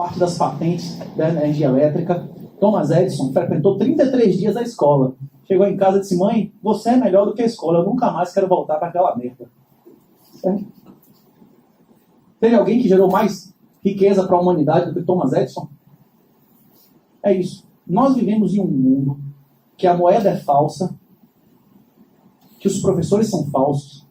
parte das patentes da energia elétrica. Thomas Edison frequentou 33 dias a escola. Chegou em casa e disse: mãe, você é melhor do que a escola, eu nunca mais quero voltar para aquela merda. Certo? Teve alguém que gerou mais riqueza para a humanidade do que Thomas Edison? É isso. Nós vivemos em um mundo que a moeda é falsa, que os professores são falsos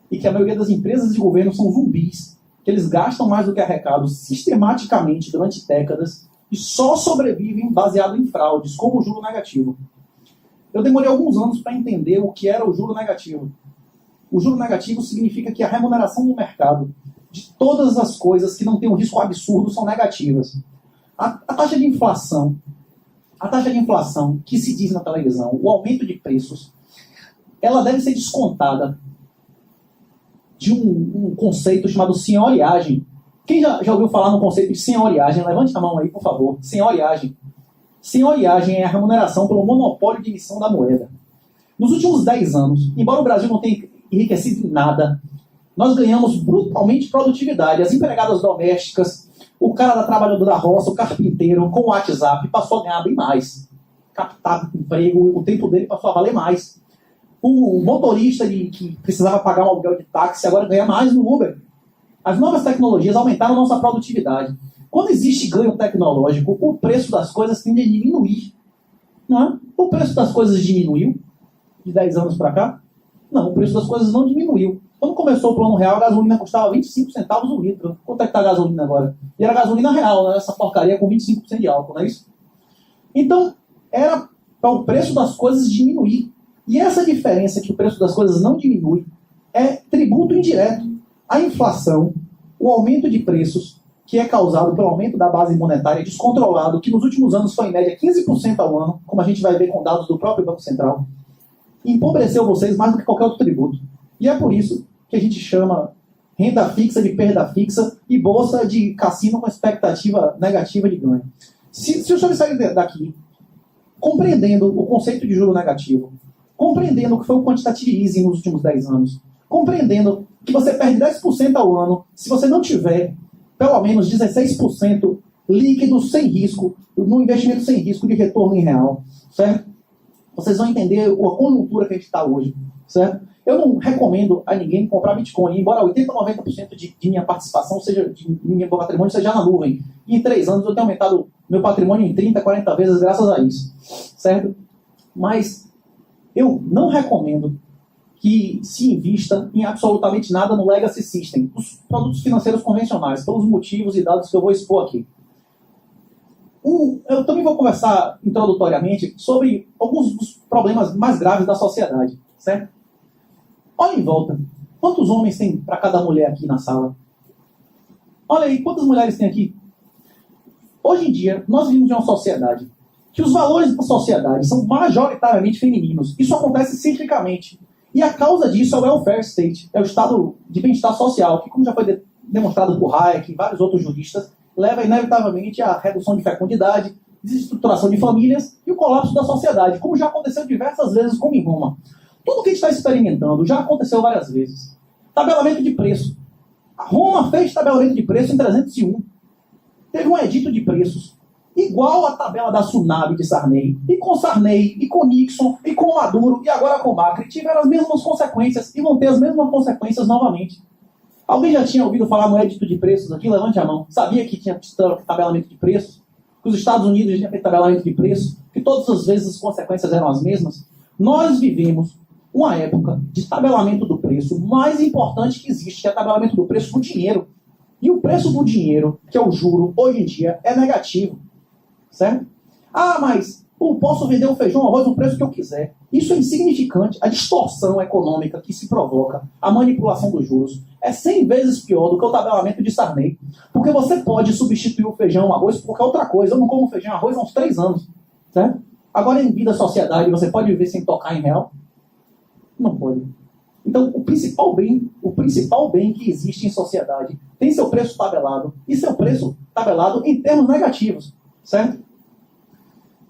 e que a maioria das empresas de governo são zumbis, que eles gastam mais do que arrecadam sistematicamente durante décadas e só sobrevivem baseado em fraudes, como o juro negativo. Eu demorei alguns anos para entender o que era o juro negativo. O juro negativo significa que a remuneração do mercado de todas as coisas que não têm um risco absurdo são negativas. A taxa de inflação que se diz na televisão, o aumento de preços, ela deve ser descontada de um conceito chamado senhoriagem. Quem já ouviu falar no conceito de senhoriagem? Levante a mão aí, por favor. Senhoriagem. Senhoriagem é a remuneração pelo monopólio de emissão da moeda. Nos últimos 10 anos, embora o Brasil não tenha enriquecido em nada, nós ganhamos brutalmente produtividade. As empregadas domésticas, o cara da trabalhadora da roça, o carpinteiro, com o WhatsApp, passou a ganhar bem mais. Captar emprego, o tempo dele passou a valer mais. O motorista que precisava pagar um aluguel de táxi agora ganha mais no Uber. As novas tecnologias aumentaram a nossa produtividade. Quando existe ganho tecnológico, o preço das coisas tende a diminuir. Não é? O preço das coisas diminuiu de 10 anos para cá? Não, o preço das coisas não diminuiu. Quando começou o Plano Real, a gasolina custava 25 centavos o litro. Quanto é que está a gasolina agora? E era gasolina real, né? Essa porcaria com 25% de álcool, não é isso? Então, era para o preço das coisas diminuir. E essa diferença que o preço das coisas não diminui é tributo indireto. A inflação, o aumento de preços, que é causado pelo aumento da base monetária descontrolado, que nos últimos anos foi em média 15% ao ano, como a gente vai ver com dados do próprio Banco Central, empobreceu vocês mais do que qualquer outro tributo. E é por isso que a gente chama renda fixa de perda fixa e bolsa de cassino com expectativa negativa de ganho. Se o senhor sair daqui compreendendo o conceito de juro negativo, compreendendo o que foi o quantitative easing nos últimos 10 anos, compreendendo que você perde 10% ao ano se você não tiver pelo menos 16% líquido sem risco, no investimento sem risco de retorno em real, certo? Vocês vão entender a conjuntura que a gente está hoje, certo? Eu não recomendo a ninguém comprar Bitcoin, embora 80% ou 90% de minha participação, seja de meu patrimônio, seja na nuvem. E em 3 anos eu tenho aumentado meu patrimônio em 30, 40 vezes graças a isso, certo? Mas eu não recomendo que se invista em absolutamente nada no Legacy System, os produtos financeiros convencionais, pelos motivos e dados que eu vou expor aqui. Eu também vou conversar introdutoriamente sobre alguns dos problemas mais graves da sociedade, certo? Olha em volta. Quantos homens tem para cada mulher aqui na sala? Olha aí, quantas mulheres tem aqui? Hoje em dia, nós vivemos em uma sociedade que os valores da sociedade são majoritariamente femininos. Isso acontece ciclicamente. E a causa disso é o welfare state, é o estado de bem-estar social, que, como já foi demonstrado por Hayek e vários outros juristas, leva inevitavelmente à redução de fecundidade, desestruturação de famílias e o colapso da sociedade, como já aconteceu diversas vezes, como em Roma. Tudo que a gente está experimentando já aconteceu várias vezes. Tabelamento de preço. A Roma fez tabelamento de preço em 301. Teve um edito de preços igual à tabela da Tsunami de Sarney. E com Sarney, e com Nixon, e com Maduro, e agora com Macri, tiveram as mesmas consequências e vão ter as mesmas consequências novamente. Alguém já tinha ouvido falar no edito de preços aqui? Levante a mão. Sabia que tinha tabelamento de preços? Que os Estados Unidos tinham feito tabelamento de preços? Que todas as vezes as consequências eram as mesmas? Nós vivemos uma época de tabelamento do preço mais importante que existe, que é o tabelamento do preço do dinheiro. E o preço do dinheiro, que é o juro, hoje em dia, é negativo. Certo? Ah, mas posso vender o feijão, o arroz, no preço que eu quiser. Isso é insignificante. A distorção econômica que se provoca, a manipulação dos juros, é 100 vezes pior do que o tabelamento de Sarney. Porque você pode substituir o feijão, o arroz, por qualquer outra coisa. Eu não como feijão e arroz há uns 3 anos. Certo? Agora, em vida sociedade, você pode viver sem tocar em real? Não pode. Então, o principal bem que existe em sociedade tem seu preço tabelado, e seu preço tabelado em termos negativos. Certo?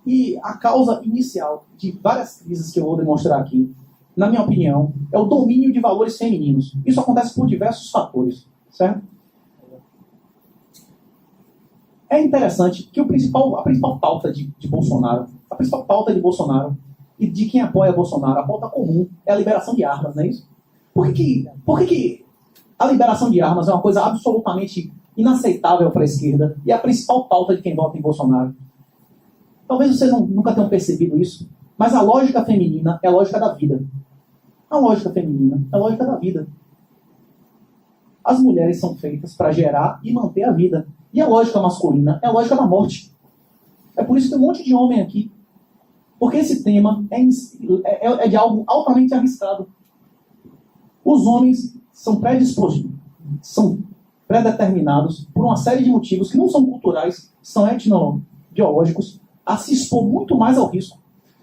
E a causa inicial de várias crises que eu vou demonstrar aqui, na minha opinião, é o domínio de valores femininos. Isso acontece por diversos fatores, certo? É interessante que a principal pauta de Bolsonaro, a principal pauta de Bolsonaro e de quem apoia Bolsonaro, a pauta comum é a liberação de armas, não é isso? Por que a liberação de armas é uma coisa absolutamente inaceitável para a esquerda e é a principal pauta de quem vota em Bolsonaro? Talvez vocês nunca tenham percebido isso, mas a lógica feminina é a lógica da vida. A lógica feminina é a lógica da vida. As mulheres são feitas para gerar e manter a vida. E a lógica masculina é a lógica da morte. É por isso que tem um monte de homem aqui. Porque esse tema é de algo altamente arriscado. Os homens são predeterminados por uma série de motivos que não são culturais, são etnobiológicos, a se expor muito mais ao risco.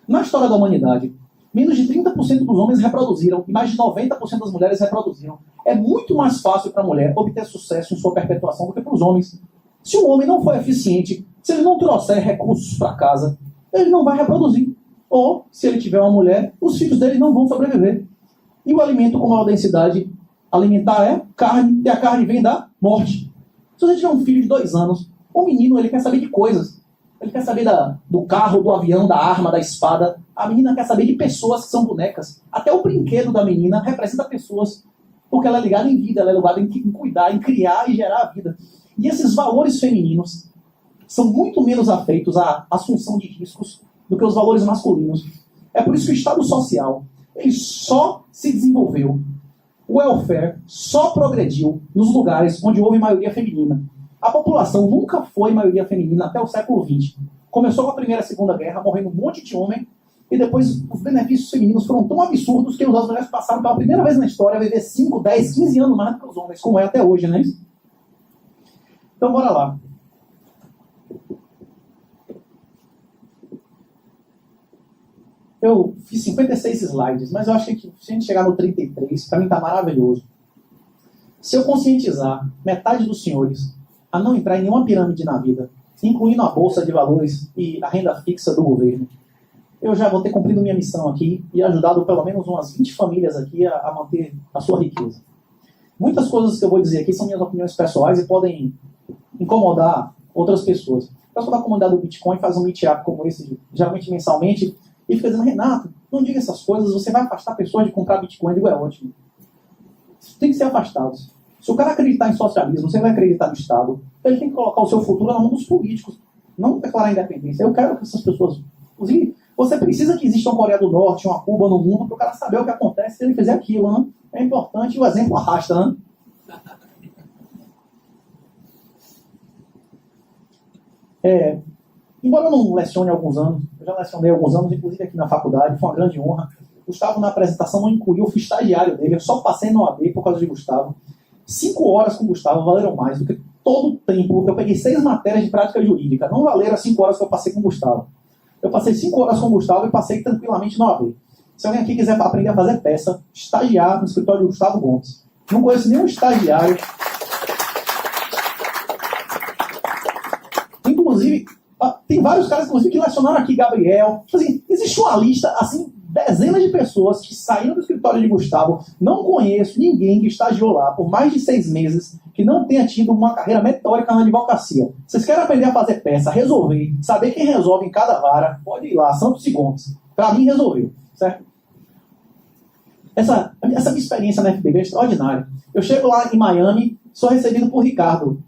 Na história da humanidade, menos de 30% dos homens reproduziram e mais de 90% das mulheres reproduziram. É muito mais fácil para a mulher obter sucesso em sua perpetuação do que para os homens. Se o homem não for eficiente, se ele não trouxer recursos para casa, ele não vai reproduzir. Ou, se ele tiver uma mulher, os filhos dele não vão sobreviver. E o alimento com maior densidade alimentar é carne, e a carne vem da morte. Se você tiver um filho de 2 anos, o menino ele quer saber de coisas. Ele quer saber do carro, do avião, da arma, da espada. A menina quer saber de pessoas que são bonecas. Até o brinquedo da menina representa pessoas. Porque ela é ligada em vida, ela é ligada em cuidar, em criar e gerar a vida. E esses valores femininos são muito menos afeitos à assunção de riscos do que os valores masculinos. É por isso que o Estado social ele só se desenvolveu. O welfare só progrediu nos lugares onde houve maioria feminina. A população nunca foi maioria feminina até o século XX. Começou com a Primeira e a Segunda Guerra, morrendo um monte de homem, e depois os benefícios femininos foram tão absurdos que as mulheres passaram pela primeira vez na história a viver 5, 10, 15 anos mais do que os homens, como é até hoje, né? Então, bora lá. Eu fiz 56 slides, mas eu acho que se a gente chegar no 33, para mim tá maravilhoso. Se eu conscientizar metade dos senhores a não entrar em nenhuma pirâmide na vida, incluindo a bolsa de valores e a renda fixa do governo, eu já vou ter cumprido minha missão aqui e ajudado pelo menos umas 20 famílias aqui a manter a sua riqueza. Muitas coisas que eu vou dizer aqui são minhas opiniões pessoais e podem incomodar outras pessoas. O pessoal da comunidade do Bitcoin faz um meetup como esse, geralmente mensalmente, e fica dizendo, Renato, não diga essas coisas, você vai afastar pessoas de comprar Bitcoin. Eu digo, é ótimo. Tem que ser afastados. Se o cara acreditar em socialismo, você vai acreditar no Estado, ele tem que colocar o seu futuro na mão dos políticos, não declarar independência. Eu quero que essas pessoas... Inclusive, você precisa que exista uma Coreia do Norte, uma Cuba no mundo, para o cara saber o que acontece se ele fizer aquilo, né? É importante e o exemplo arrasta, né? Embora eu não lecione há alguns anos, eu já lecionei há alguns anos, inclusive aqui na faculdade, foi uma grande honra. Gustavo, na apresentação, não incluiu, eu fui estagiário dele, eu só passei no AB por causa de Gustavo. 5 horas com o Gustavo valeram mais do que todo o tempo. Eu peguei 6 matérias de prática jurídica, não valeram as 5 horas que eu passei com o Gustavo. Eu passei 5 horas com o Gustavo e passei tranquilamente no AB. Se alguém aqui quiser aprender a fazer peça, estagiar no escritório de Gustavo Gomes. Não conheço nenhum estagiário. Inclusive, tem vários caras, inclusive, que lecionaram aqui, Gabriel. Assim, existe uma lista, assim, dezenas de pessoas que saíram do escritório de Gustavo. Não conheço ninguém que estagiou lá por mais de 6 meses que não tenha tido uma carreira meteórica na advocacia. Vocês querem aprender a fazer peça, resolver, saber quem resolve em cada vara, pode ir lá, Santos e Gomes. Para mim, resolveu, certo? Essa minha experiência na FBB é extraordinária. Eu chego lá em Miami, sou recebido por Ricardo,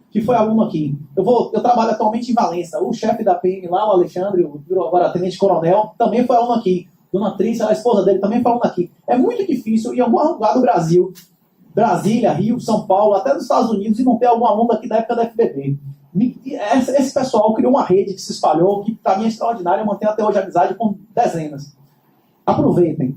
que foi aluno aqui. Eu trabalho atualmente em Valença. O chefe da PM lá, o Alexandre, virou agora tenente-coronel, também foi aluno aqui. Dona Trícia, a esposa dele, também foi aluno aqui. É muito difícil, em algum lugar do Brasil, Brasília, Rio, São Paulo, até nos Estados Unidos, e não ter algum aluno aqui da época da FBB. Esse pessoal criou uma rede que se espalhou, que para mim é extraordinária, eu mantenho até hoje amizade com dezenas. Aproveitem.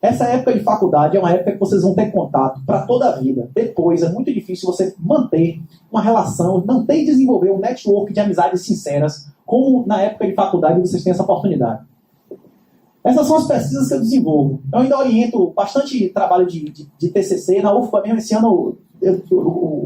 Essa época de faculdade é uma época que vocês vão ter contato para toda a vida. Depois é muito difícil você manter uma relação, manter e desenvolver um network de amizades sinceras, como na época de faculdade vocês têm essa oportunidade. Essas são as pesquisas que eu desenvolvo. Eu ainda oriento bastante trabalho de TCC. Na UFPA mesmo, esse ano eu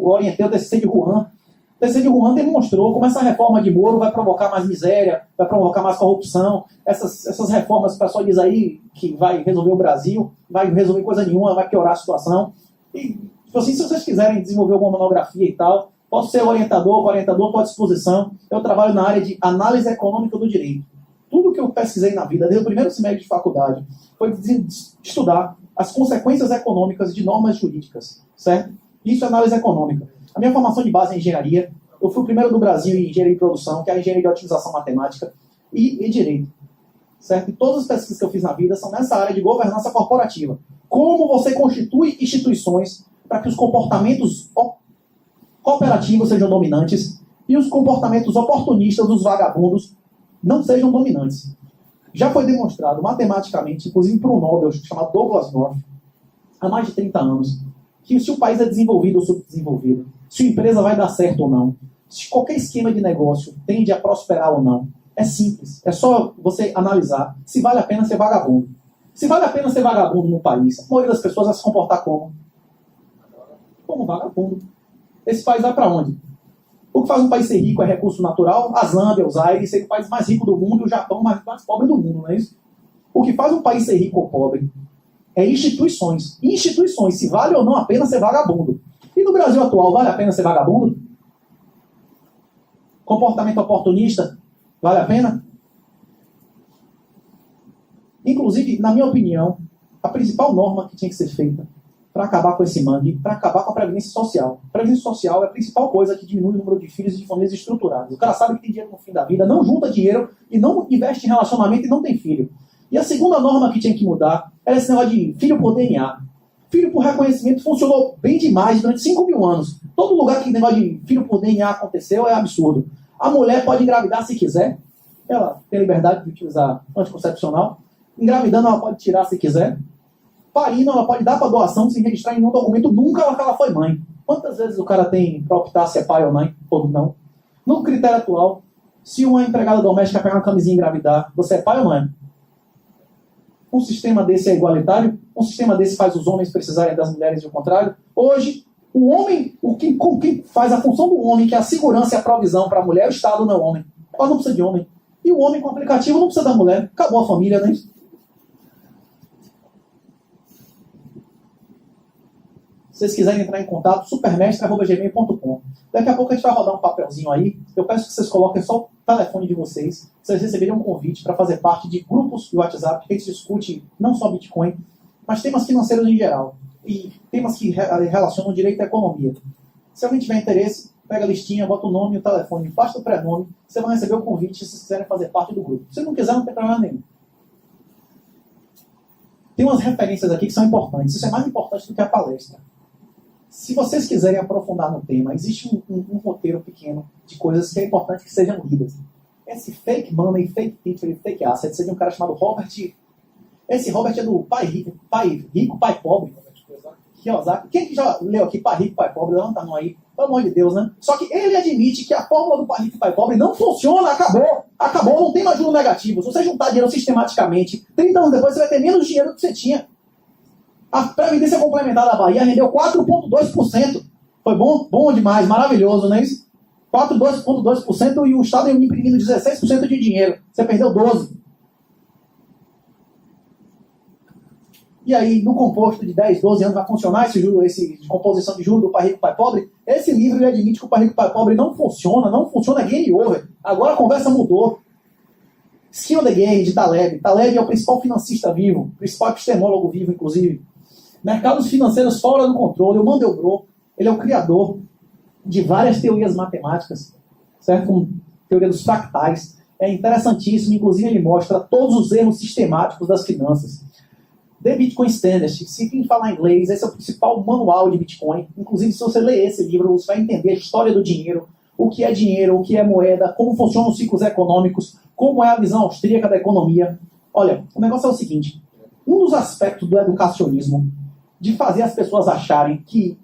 orientei o TCC de Wuhan. O TCC de Wuhan demonstrou como essa reforma de Moro vai provocar mais miséria, vai provocar mais corrupção. Essas reformas, o pessoal diz aí que vai resolver o Brasil, vai resolver coisa nenhuma, vai piorar a situação. E, assim, se vocês quiserem desenvolver alguma monografia e tal, Posso ser orientador por disposição. Eu trabalho na área de análise econômica do direito. Tudo que eu pesquisei na vida, desde o primeiro semestre de faculdade, foi estudar as consequências econômicas de normas jurídicas, certo? Isso é análise econômica. A minha formação de base é engenharia. Eu fui o primeiro do Brasil em engenharia de produção, que é a engenharia de otimização matemática, e direito, certo? E todas as pesquisas que eu fiz na vida são nessa área de governança corporativa. Como você constitui instituições para que os comportamentos cooperativos sejam dominantes e os comportamentos oportunistas dos vagabundos não sejam dominantes. Já foi demonstrado matematicamente, inclusive por um Nobel chamado Douglas North, há mais de 30 anos, que se o país é desenvolvido ou subdesenvolvido, se a empresa vai dar certo ou não, se qualquer esquema de negócio tende a prosperar ou não, é simples. É só você analisar se vale a pena ser vagabundo. Se vale a pena ser vagabundo no país, a maioria das pessoas vai se comportar como? Como vagabundo. Esse país vai para onde? O que faz um país ser rico é recurso natural. A Zâmbia, o Zaire, ser o país mais rico do mundo e o Japão mais pobre do mundo, não é isso? O que faz um país ser rico ou pobre é instituições. Instituições, se vale ou não a pena ser vagabundo. E no Brasil atual, vale a pena ser vagabundo? Comportamento oportunista, vale a pena? Inclusive, na minha opinião, a principal norma que tinha que ser feita para acabar com esse mangue, para acabar com a previdência social. A previdência social é a principal coisa que diminui o número de filhos e de famílias estruturadas. O cara sabe que tem dinheiro no fim da vida, não junta dinheiro e não investe em relacionamento e não tem filho. E a segunda norma que tinha que mudar era esse negócio de filho por DNA. Filho por reconhecimento funcionou bem demais durante 5.000 anos. Todo lugar que negócio de filho por DNA aconteceu é absurdo. A mulher pode engravidar se quiser. Ela tem liberdade de utilizar anticoncepcional. Engravidando, ela pode tirar se quiser. Parindo, ela pode dar para doação sem registrar em nenhum documento nunca que ela foi mãe. Quantas vezes o cara tem para optar se é pai ou mãe? Ou não? No critério atual, se uma empregada doméstica pegar uma camisinha e engravidar, você é pai ou mãe? Um sistema desse é igualitário? Um sistema desse faz os homens precisarem das mulheres e o contrário? Hoje, o homem, quem faz a função do homem, que é a segurança e a provisão para a mulher, é o Estado, não é o homem. Ela não precisa de homem. E o homem com aplicativo não precisa da mulher. Acabou a família, né? Se vocês quiserem entrar em contato, supermestre@gmail.com. Daqui a pouco a gente vai rodar um papelzinho aí. Eu peço que vocês coloquem só o telefone de vocês. Vocês receberem um convite para fazer parte de grupos do WhatsApp que a gente discute não só Bitcoin, mas temas financeiros em geral. E temas que relacionam direito à economia. Se alguém tiver interesse, pega a listinha, bota o nome e o telefone, basta o prenome, você vai receber o convite se vocês quiserem fazer parte do grupo. Se não quiser, não tem problema nenhum. Tem umas referências aqui que são importantes. Isso é mais importante do que a palestra. Se vocês quiserem aprofundar no tema, existe um roteiro pequeno de coisas que é importante que sejam lidas. Esse fake money, fake teacher e fake assets é de um cara chamado Robert. Esse Robert é do Pai Rico, Pai Pobre. Kiyosaki. Quem que já leu aqui Pai Rico, Pai Pobre? Levanta a mão aí. Pelo amor de Deus, né? Só que ele admite que a fórmula do Pai Rico, Pai Pobre não funciona. Acabou, não tem mais juro negativo. Se você juntar dinheiro sistematicamente, 30 anos depois você vai ter menos dinheiro do que você tinha. A Previdência Complementar da Bahia rendeu 4,2%. Foi bom? Bom demais, maravilhoso, não é isso? 4,2% e o Estado imprimindo 16% de dinheiro. Você perdeu 12%. E aí, no composto de 10, 12 anos, vai funcionar esse de composição de juros do Pai Rico, Pai Pobre? Esse livro ele admite que o Pai Rico, Pai Pobre não funciona, é game over. Agora a conversa mudou. Skin of the Game, de Taleb. Taleb é o principal financista vivo, principal epistemólogo vivo, inclusive. Mercados financeiros fora do controle. O Mandelbrot, ele é o criador de várias teorias matemáticas, certo? Como teoria dos fractais. É interessantíssimo, inclusive ele mostra todos os erros sistemáticos das finanças. The Bitcoin Standard, se quem falar inglês, esse é o principal manual de Bitcoin. Inclusive, se você ler esse livro, você vai entender a história do dinheiro, o que é moeda, como funcionam os ciclos econômicos, como é a visão austríaca da economia. Olha, o negócio é o seguinte, um dos aspectos do educacionismo, de fazer as pessoas acharem que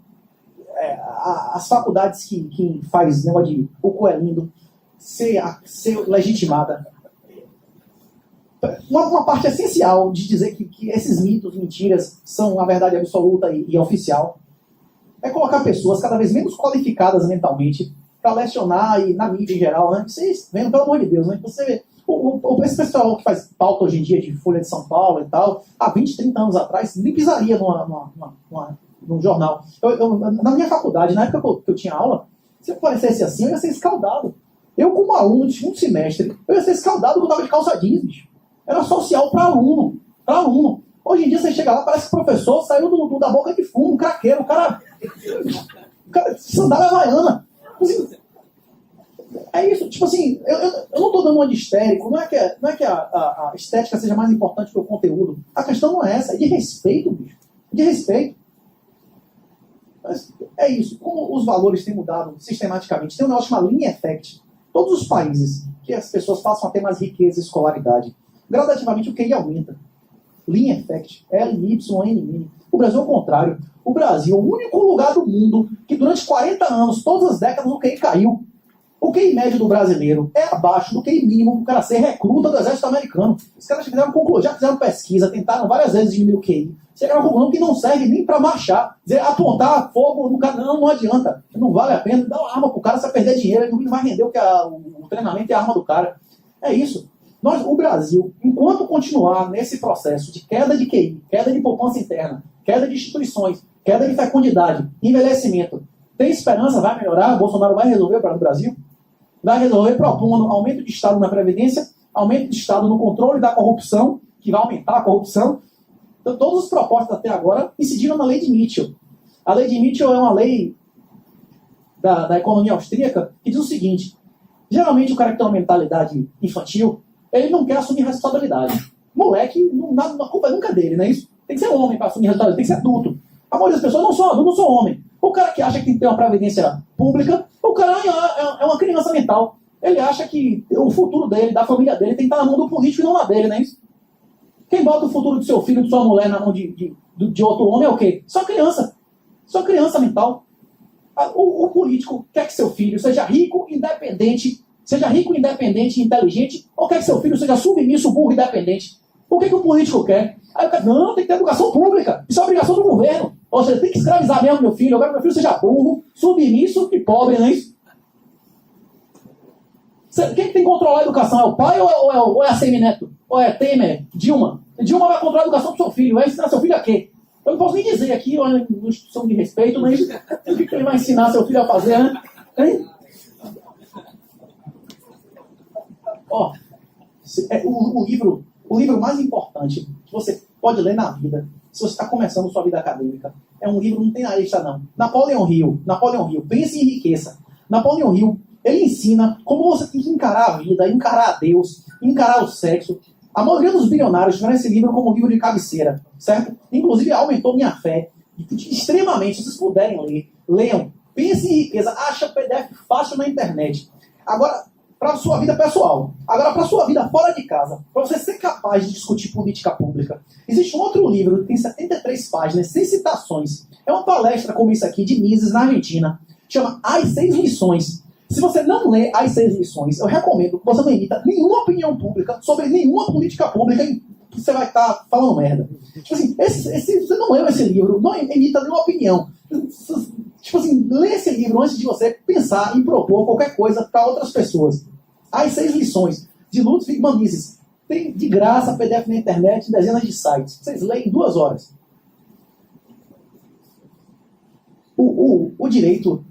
as faculdades que faz negócio de o cu é lindo, ser legitimada, uma parte essencial de dizer que esses mitos, mentiras, são a verdade absoluta e oficial, é colocar pessoas cada vez menos qualificadas mentalmente para lecionar e na mídia em geral, né? Vocês vendo, pelo amor de Deus, né? Você vê, esse pessoal que faz pauta hoje em dia de Folha de São Paulo e tal, há 20, 30 anos atrás, nem pisaria num jornal. Na minha faculdade, na época que eu tinha aula, Se eu parecesse assim, eu ia ser escaldado. Eu, como aluno de segundo semestre, eu ia ser escaldado quando eu estava de calça jeans, bicho. Era social para aluno. Para aluno. Hoje em dia você chega lá, parece que o professor saiu da boca de fumo, um craqueiro, o cara sandália havaiana. Assim, é isso, tipo assim, eu não estou dando uma de histérico, não é que a estética seja mais importante que o conteúdo. A questão não é essa, é de respeito, bicho. De respeito. Mas é isso, como os valores têm mudado sistematicamente, tem um negócio chamado Lean Effect. Todos os países que as pessoas passam a ter mais riqueza e escolaridade, gradativamente o QI aumenta. Lean Effect, L-Y-N-N. O Brasil é o contrário. O Brasil é o único lugar do mundo que durante 40 anos, todas as décadas, o QI caiu. O QI médio do brasileiro é abaixo do QI mínimo do cara ser recruta do exército americano. Os caras já fizeram pesquisa, tentaram várias vezes diminuir o QI. Chegaram à conclusão que não serve nem para marchar. Dizer, apontar fogo no cara, não adianta. Não vale a pena. Dá uma arma pro cara, você vai perder dinheiro, ele não vai render o treinamento e a arma do cara. É isso. O Brasil, enquanto continuar nesse processo de queda de QI, queda de poupança interna, queda de instituições, queda de fecundidade, envelhecimento, tem esperança, vai melhorar, Bolsonaro vai resolver para o Brasil? Vai resolver propondo aumento de Estado na Previdência, aumento de Estado no controle da corrupção, que vai aumentar a corrupção. Então, todas as propostas até agora incidiram na lei de Mitchell. A lei de Mitchell é uma lei da economia austríaca que diz o seguinte: geralmente o cara que tem uma mentalidade infantil, ele não quer assumir responsabilidade. Moleque, a culpa nunca é dele, não é isso? Tem que ser homem para assumir responsabilidade, tem que ser adulto. A maioria das pessoas não são adultos, não são homens. O cara que acha que tem que ter uma previdência pública, o cara é uma criança mental. Ele acha que o futuro dele, da família dele, tem que estar na mão do político e não na dele, não é isso? Quem bota o futuro do seu filho, de sua mulher na mão de outro homem é o quê? Só criança. Só criança mental. O político quer que seu filho seja rico, independente e inteligente, ou quer que seu filho seja submisso, burro e independente. O que o político quer? Aí o cara, não, tem que ter educação pública. Isso é obrigação do governo. Ou seja, tem que escravizar mesmo meu filho. Eu quero que meu filho seja burro, submisso e pobre, não é isso? Quem tem que controlar a educação? É o pai ou é a Semineto? Ou é Temer? Dilma? Dilma vai controlar a educação do seu filho. Vai ensinar seu filho a quê? Eu não posso nem dizer aqui, uma instituição de respeito, mas o que ele vai ensinar seu filho a fazer, né? Hein? Ó, o livro mais importante que você pode ler na vida, se você está começando sua vida acadêmica, é um livro, não tem na lista não. Napoleon Hill, Pense e Enriqueça. Napoleon Hill, ele ensina como você tem que encarar a vida, encarar a Deus, encarar o sexo. A maioria dos bilionários tiveram esse livro como livro de cabeceira, certo? Inclusive aumentou minha fé extremamente. Se vocês puderem ler, leiam. Pense em Riqueza, acha PDF fácil na internet. Agora, para a sua vida pessoal. Agora, para a sua vida fora de casa, para você ser capaz de discutir política pública, existe um outro livro que tem 73 páginas, sem citações. É uma palestra como isso aqui, de Mises, na Argentina. Chama As 6 Lições. Se você não lê As 6 Lições, eu recomendo que você não emita nenhuma opinião pública sobre nenhuma política pública que você vai estar falando merda. Tipo assim, você não leu esse livro, não emita nenhuma opinião. Tipo assim, lê esse livro antes de você pensar e propor qualquer coisa para outras pessoas. As 6 Lições, de Ludwig Mises. Tem de graça PDF na internet, em dezenas de sites. Vocês leem em 2 horas. O direito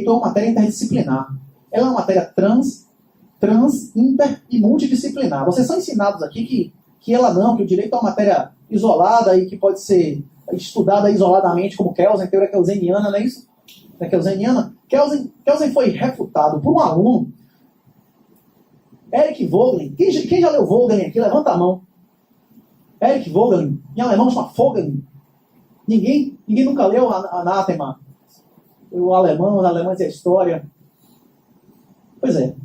é uma matéria interdisciplinar. Ela é uma matéria trans, inter e multidisciplinar. Vocês são ensinados aqui que ela não, que o direito é uma matéria isolada e que pode ser estudada isoladamente, como Kelsen, teoria kelseniana, não é isso? É kelseniana? Kelsen foi refutado por um aluno, Eric Vogelin. Quem já leu Vogelin aqui? Levanta a mão. Eric Vogelin. Em alemão chama Vogelin. Ninguém nunca leu Anátema. O alemão, os alemães e a história. Pois é.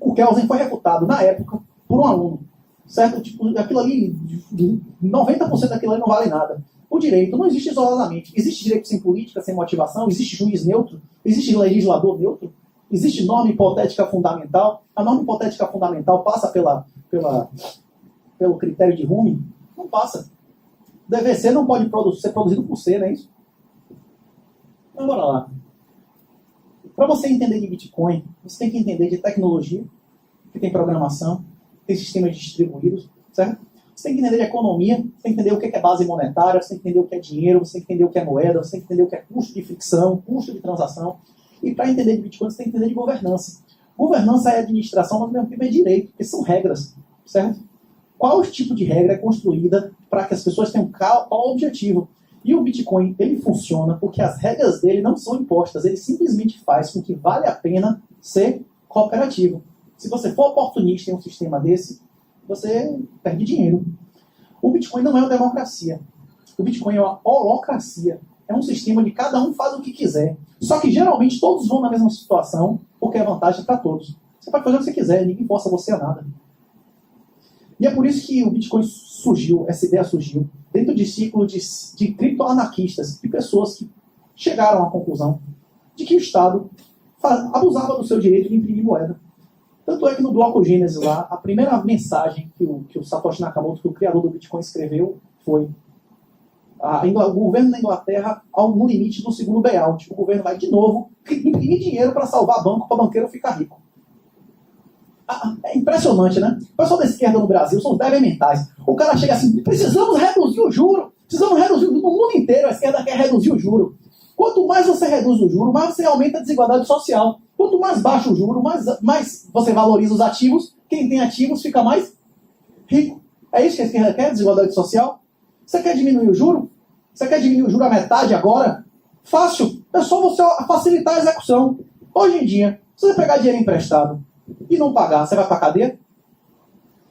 O Kelsen foi refutado, na época, por um aluno. Certo? Tipo, aquilo ali, 90% daquilo ali não vale nada. O direito não existe isoladamente. Existe direito sem política, sem motivação, existe juiz neutro, existe legislador neutro, existe norma hipotética fundamental. A norma hipotética fundamental passa pelo critério de Hume? Não passa. DVC não pode ser produzido por C, não é isso? Então, bora lá. Para você entender de Bitcoin, você tem que entender de tecnologia, que tem programação, tem sistemas distribuídos, certo? Você tem que entender de economia, você tem que entender o que é base monetária, você tem que entender o que é dinheiro, você tem que entender o que é moeda, você tem que entender o que é custo de fricção, custo de transação. E para entender de Bitcoin, você tem que entender de governança. Governança é administração, mas ao mesmo tempo é direito, porque são regras, certo? Qual tipo de regra é construída para que as pessoas tenham qual objetivo? E o Bitcoin, ele funciona porque as regras dele não são impostas, ele simplesmente faz com que vale a pena ser cooperativo. Se você for oportunista em um sistema desse, você perde dinheiro. O Bitcoin não é uma democracia. O Bitcoin é uma holocracia. É um sistema onde cada um faz o que quiser. Só que geralmente todos vão na mesma situação, porque é vantagem para todos. Você pode fazer o que você quiser, ninguém força você a nada. E é por isso que o Bitcoin surgiu, essa ideia surgiu, dentro de ciclo de criptoanarquistas, de pessoas que chegaram à conclusão de que o Estado abusava do seu direito de imprimir moeda. Tanto é que no bloco Gênesis lá, a primeira mensagem que o Satoshi Nakamoto, que o criador do Bitcoin, escreveu foi: o governo da Inglaterra no limite do segundo bailout. O governo vai de novo imprimir dinheiro para salvar banco, para banqueiro ficar rico. É impressionante, né? O pessoal da esquerda no Brasil são os débeis mentais. O cara chega assim: precisamos reduzir o juro. Precisamos reduzir o juro. No mundo inteiro a esquerda quer reduzir o juro. Quanto mais você reduz o juro, mais você aumenta a desigualdade social. Quanto mais baixo o juro, mais você valoriza os ativos. Quem tem ativos fica mais rico. É isso que a esquerda quer, desigualdade social? Você quer diminuir o juro? Você quer diminuir o juro à metade agora? Fácil. É só você facilitar a execução. Hoje em dia, se você pegar dinheiro emprestado e não pagar, você vai para a cadeia?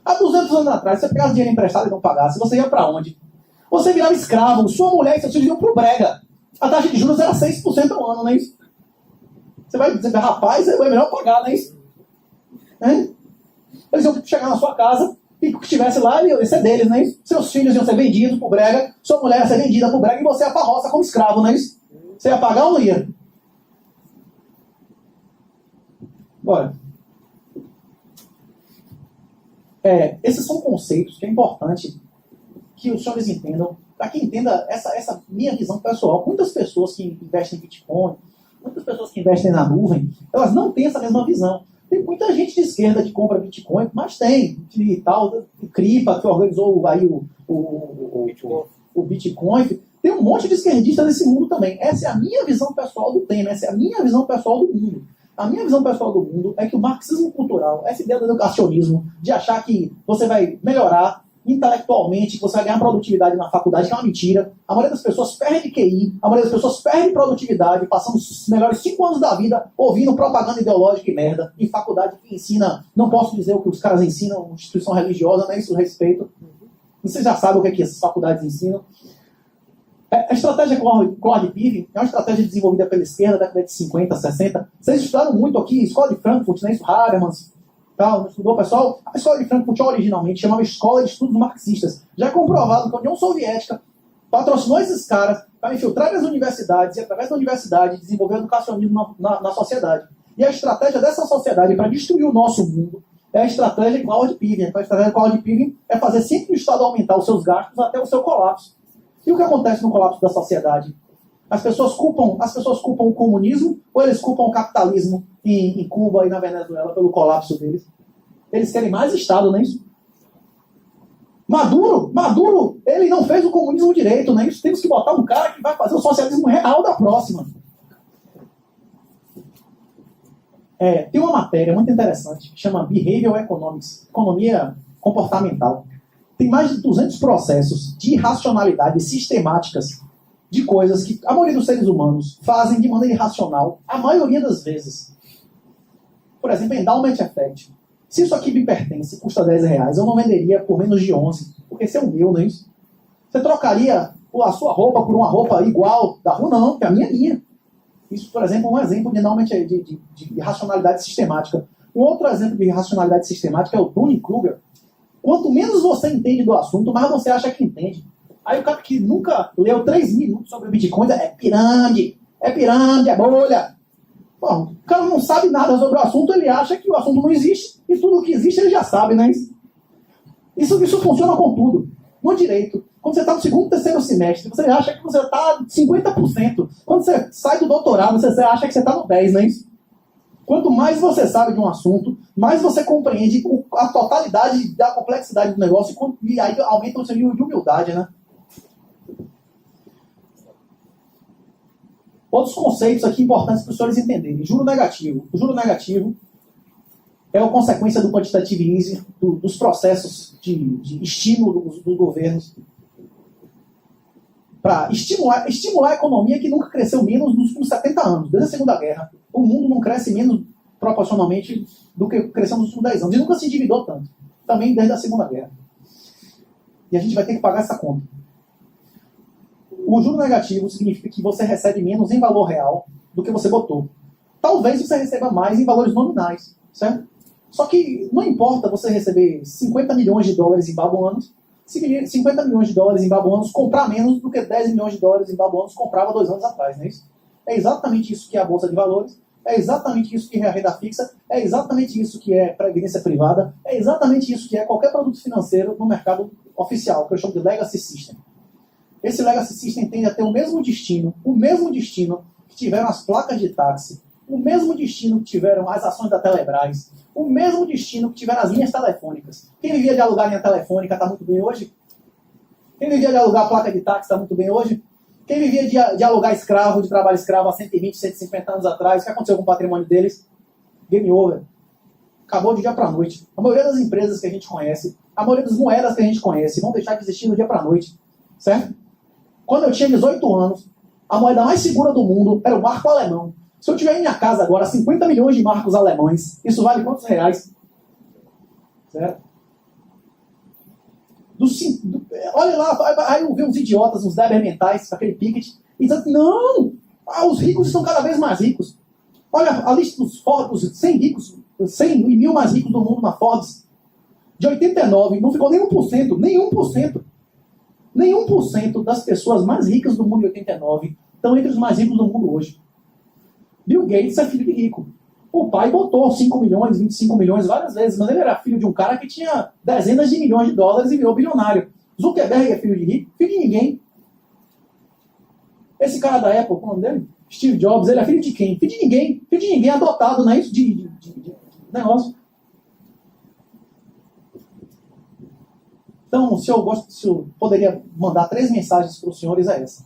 Há 200 anos atrás, se você pegasse dinheiro emprestado e não pagasse, você ia para onde? Você virava escravo. Sua mulher e seus filhos iam para o brega. A taxa de juros era 6% ao ano, não é isso? Você vai dizer: rapaz, é melhor pagar, não é isso? Eles iam chegar na sua casa e o que tivesse lá ia ser deles, não é isso? Seus filhos iam ser vendidos pro brega, sua mulher ia ser vendida pro brega e você ia pra roça como escravo, não é isso? Você ia pagar ou não ia? Bora. Esses são conceitos que é importante que os senhores entendam, para que entenda essa minha visão pessoal. Muitas pessoas que investem em Bitcoin, muitas pessoas que investem na nuvem, elas não têm essa mesma visão. Tem muita gente de esquerda que compra Bitcoin, mas tem de tal, Cripa, que organizou aí o Bitcoin. Tem um monte de esquerdistas nesse mundo também. Essa é a minha visão pessoal do tema, essa é a minha visão pessoal do mundo. A minha visão pessoal do mundo é que o marxismo cultural, essa ideia do educacionismo, de achar que você vai melhorar intelectualmente, que você vai ganhar produtividade na faculdade, que é uma mentira. A maioria das pessoas perde QI, a maioria das pessoas perde produtividade, passando os melhores 5 anos da vida ouvindo propaganda ideológica e merda, em faculdade que ensina, não posso dizer o que os caras ensinam, instituição religiosa, né, isso respeito. Vocês já sabem o que essas faculdades ensinam. A estratégia Claude Piven é uma estratégia desenvolvida pela esquerda da década de 50, 60. Vocês estudaram muito aqui, Escola de Frankfurt, né, isso, Habermas, tal, estudou, pessoal? A Escola de Frankfurt originalmente chamava Escola de Estudos Marxistas. Já é comprovado que a União Soviética patrocinou esses caras para infiltrar as universidades e, através da universidade, desenvolver o educacionismo na sociedade. E a estratégia dessa sociedade para destruir o nosso mundo é a estratégia Claude Piven. A estratégia Claude Piven é fazer sempre o Estado aumentar os seus gastos até o seu colapso. E o que acontece no colapso da sociedade? As pessoas culpam o comunismo ou eles culpam o capitalismo em Cuba e na Venezuela pelo colapso deles? Eles querem mais Estado, não é isso? Maduro, ele não fez o comunismo direito, não é isso? Temos que botar um cara que vai fazer o socialismo real da próxima. Tem uma matéria muito interessante que chama Behavioral Economics, economia comportamental. Tem mais de 200 processos de irracionalidade sistemáticas de coisas que a maioria dos seres humanos fazem de maneira irracional, a maioria das vezes. Por exemplo, endowment effect. Se isso aqui me pertence, custa R$10, eu não venderia por menos de 11, porque esse é o meu, não é isso? Você trocaria a sua roupa por uma roupa igual da rua? Não, porque a minha é minha. Isso, por exemplo, é um exemplo de endowment de irracionalidade sistemática. Um outro exemplo de irracionalidade sistemática é o Dunning-Kruger. Quanto menos você entende do assunto, mais você acha que entende. Aí o cara que nunca leu 3 minutos sobre o Bitcoin é pirâmide, é bolha. Bom, o cara não sabe nada sobre o assunto, ele acha que o assunto não existe, e tudo que existe ele já sabe, né? Isso funciona com tudo. No direito, quando você está no segundo, terceiro semestre, você acha que você está 50%. Quando você sai do doutorado, você acha que você está no 10%, não é isso? Quanto mais você sabe de um assunto, mais você compreende a totalidade da complexidade do negócio e aí aumenta o seu nível de humildade, né? Outros conceitos aqui importantes para os senhores entenderem. Juro negativo. O juro negativo é a consequência do quantitative easing, dos processos de estímulo dos governos para estimular a economia que nunca cresceu menos nos últimos 70 anos, desde a Segunda Guerra. O mundo não cresce menos proporcionalmente do que cresceu nos últimos 10 anos. E nunca se endividou tanto. Também desde a Segunda Guerra. E a gente vai ter que pagar essa conta. O juro negativo significa que você recebe menos em valor real do que você botou. Talvez você receba mais em valores nominais, certo? Só que não importa você receber 50 milhões de dólares em babuanos, 50 milhões de dólares em babuanos comprar menos do que 10 milhões de dólares em babuanos comprava 2 anos atrás, não é isso? É exatamente isso que é a Bolsa de Valores, é exatamente isso que é a renda fixa, é exatamente isso que é previdência privada, é exatamente isso que é qualquer produto financeiro no mercado oficial, que eu chamo de legacy system. Esse legacy system tende a ter o mesmo destino que tiveram as placas de táxi, o mesmo destino que tiveram as ações da Telebrás, o mesmo destino que tiveram as linhas telefônicas. Quem vivia de alugar linha telefônica está muito bem hoje? Quem vivia de alugar placa de táxi está muito bem hoje? Quem vivia de alugar escravo, de trabalho escravo há 120, 150 anos atrás, o que aconteceu com o patrimônio deles? Game over. Acabou de dia para a noite. A maioria das empresas que a gente conhece, a maioria das moedas que a gente conhece, vão deixar de existir do dia para a noite. Certo? Quando eu tinha 18 anos, a moeda mais segura do mundo era o marco alemão. Se eu tiver em minha casa agora 50 milhões de marcos alemães, isso vale quantos reais? Certo? Olha lá, aí eu vi uns idiotas, uns débeis mentais, aquele Piketty, e dizendo, não, os ricos estão cada vez mais ricos. Olha a lista dos Forbes, 100 ricos, 100 e 1000 mais ricos do mundo na Forbes. De 89, não ficou nem 1%, nem 1%. Nem 1% das pessoas mais ricas do mundo em 89 estão entre os mais ricos do mundo hoje. Bill Gates é filho de rico. O pai botou 5 milhões, 25 milhões várias vezes, mas ele era filho de um cara que tinha dezenas de milhões de dólares e virou bilionário. Zuckerberg é filho de rico, filho de ninguém. Esse cara da Apple, qual é o nome dele? Steve Jobs, ele é filho de quem? Filho de ninguém. Filho de ninguém, adotado, não é isso? De negócio. Então, se eu poderia mandar 3 mensagens para os senhores, é essa.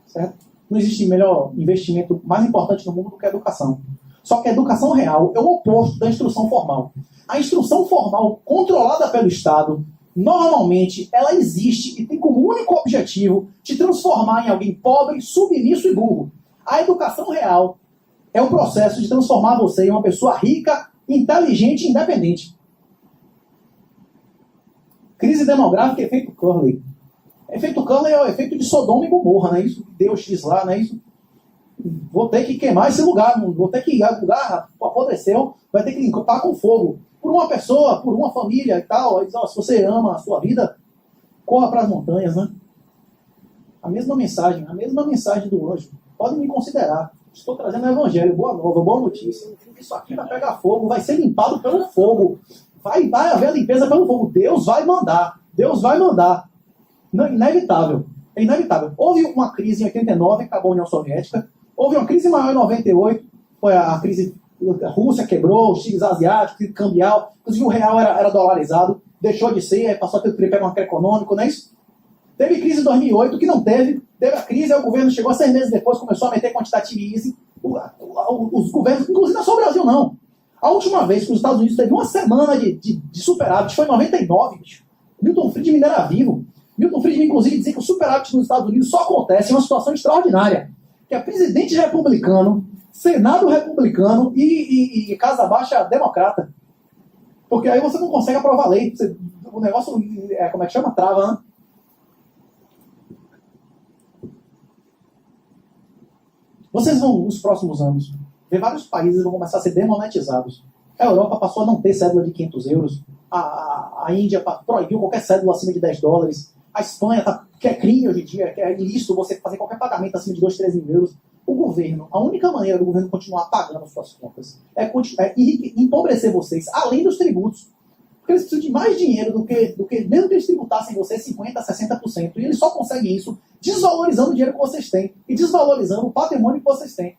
Certo? Não existe melhor investimento mais importante no mundo do que a educação. Só que a educação real é o oposto da instrução formal. A instrução formal, controlada pelo Estado, normalmente, ela existe e tem como único objetivo te transformar em alguém pobre, submisso e burro. A educação real é o processo de transformar você em uma pessoa rica, inteligente e independente. Crise demográfica, efeito Curley. Efeito Curley é o efeito de Sodoma e Gomorra, não é isso? Deus diz lá, não é isso? Vou ter que queimar esse lugar, vou ter que lugar apodreceu, vai ter que limpar com fogo. Por uma pessoa, por uma família e tal. Aí, se você ama a sua vida, corra para as montanhas, né? A mesma mensagem do anjo. Podem me considerar. Estou trazendo o evangelho, boa nova, boa notícia. Isso aqui vai pegar fogo, vai ser limpado pelo fogo. Vai haver a limpeza pelo fogo. Deus vai mandar. Deus vai mandar. Não, inevitável. É inevitável. Houve uma crise em 89, acabou a União Soviética. Houve uma crise maior em 98. Foi a crise... A Rússia quebrou, os tigres asiáticos, crise cambial. Inclusive o real era dolarizado. Deixou de ser, aí passou a ter o tripé macroeconômico, não é isso? Teve crise em 2008, que não teve. Teve a crise, aí o governo chegou 6 meses depois, começou a meter quantitative easing. Os governos, inclusive não é só o Brasil, não. A última vez que os Estados Unidos teve uma semana de superávit foi em 99, bicho. Milton Friedman ainda era vivo. Milton Friedman, inclusive, dizia que o superávit nos Estados Unidos só acontece em uma situação extraordinária. Que é presidente republicano, Senado republicano e Casa Baixa democrata. Porque aí você não consegue aprovar a lei. O negócio, como é que chama? Trava, né? Vocês vão, nos próximos anos, ver vários países vão começar a ser demonetizados. A Europa passou a não ter cédula de 500 euros. A Índia proibiu qualquer cédula acima de 10 dólares. A Espanha, que é crime hoje em dia, que é ilícito você fazer qualquer pagamento acima de 2, 3 mil euros. O governo, a única maneira do governo continuar pagando suas contas é empobrecer vocês, além dos tributos. Porque eles precisam de mais dinheiro do que mesmo que eles tributassem vocês 50%, 60%. E eles só conseguem isso desvalorizando o dinheiro que vocês têm e desvalorizando o patrimônio que vocês têm.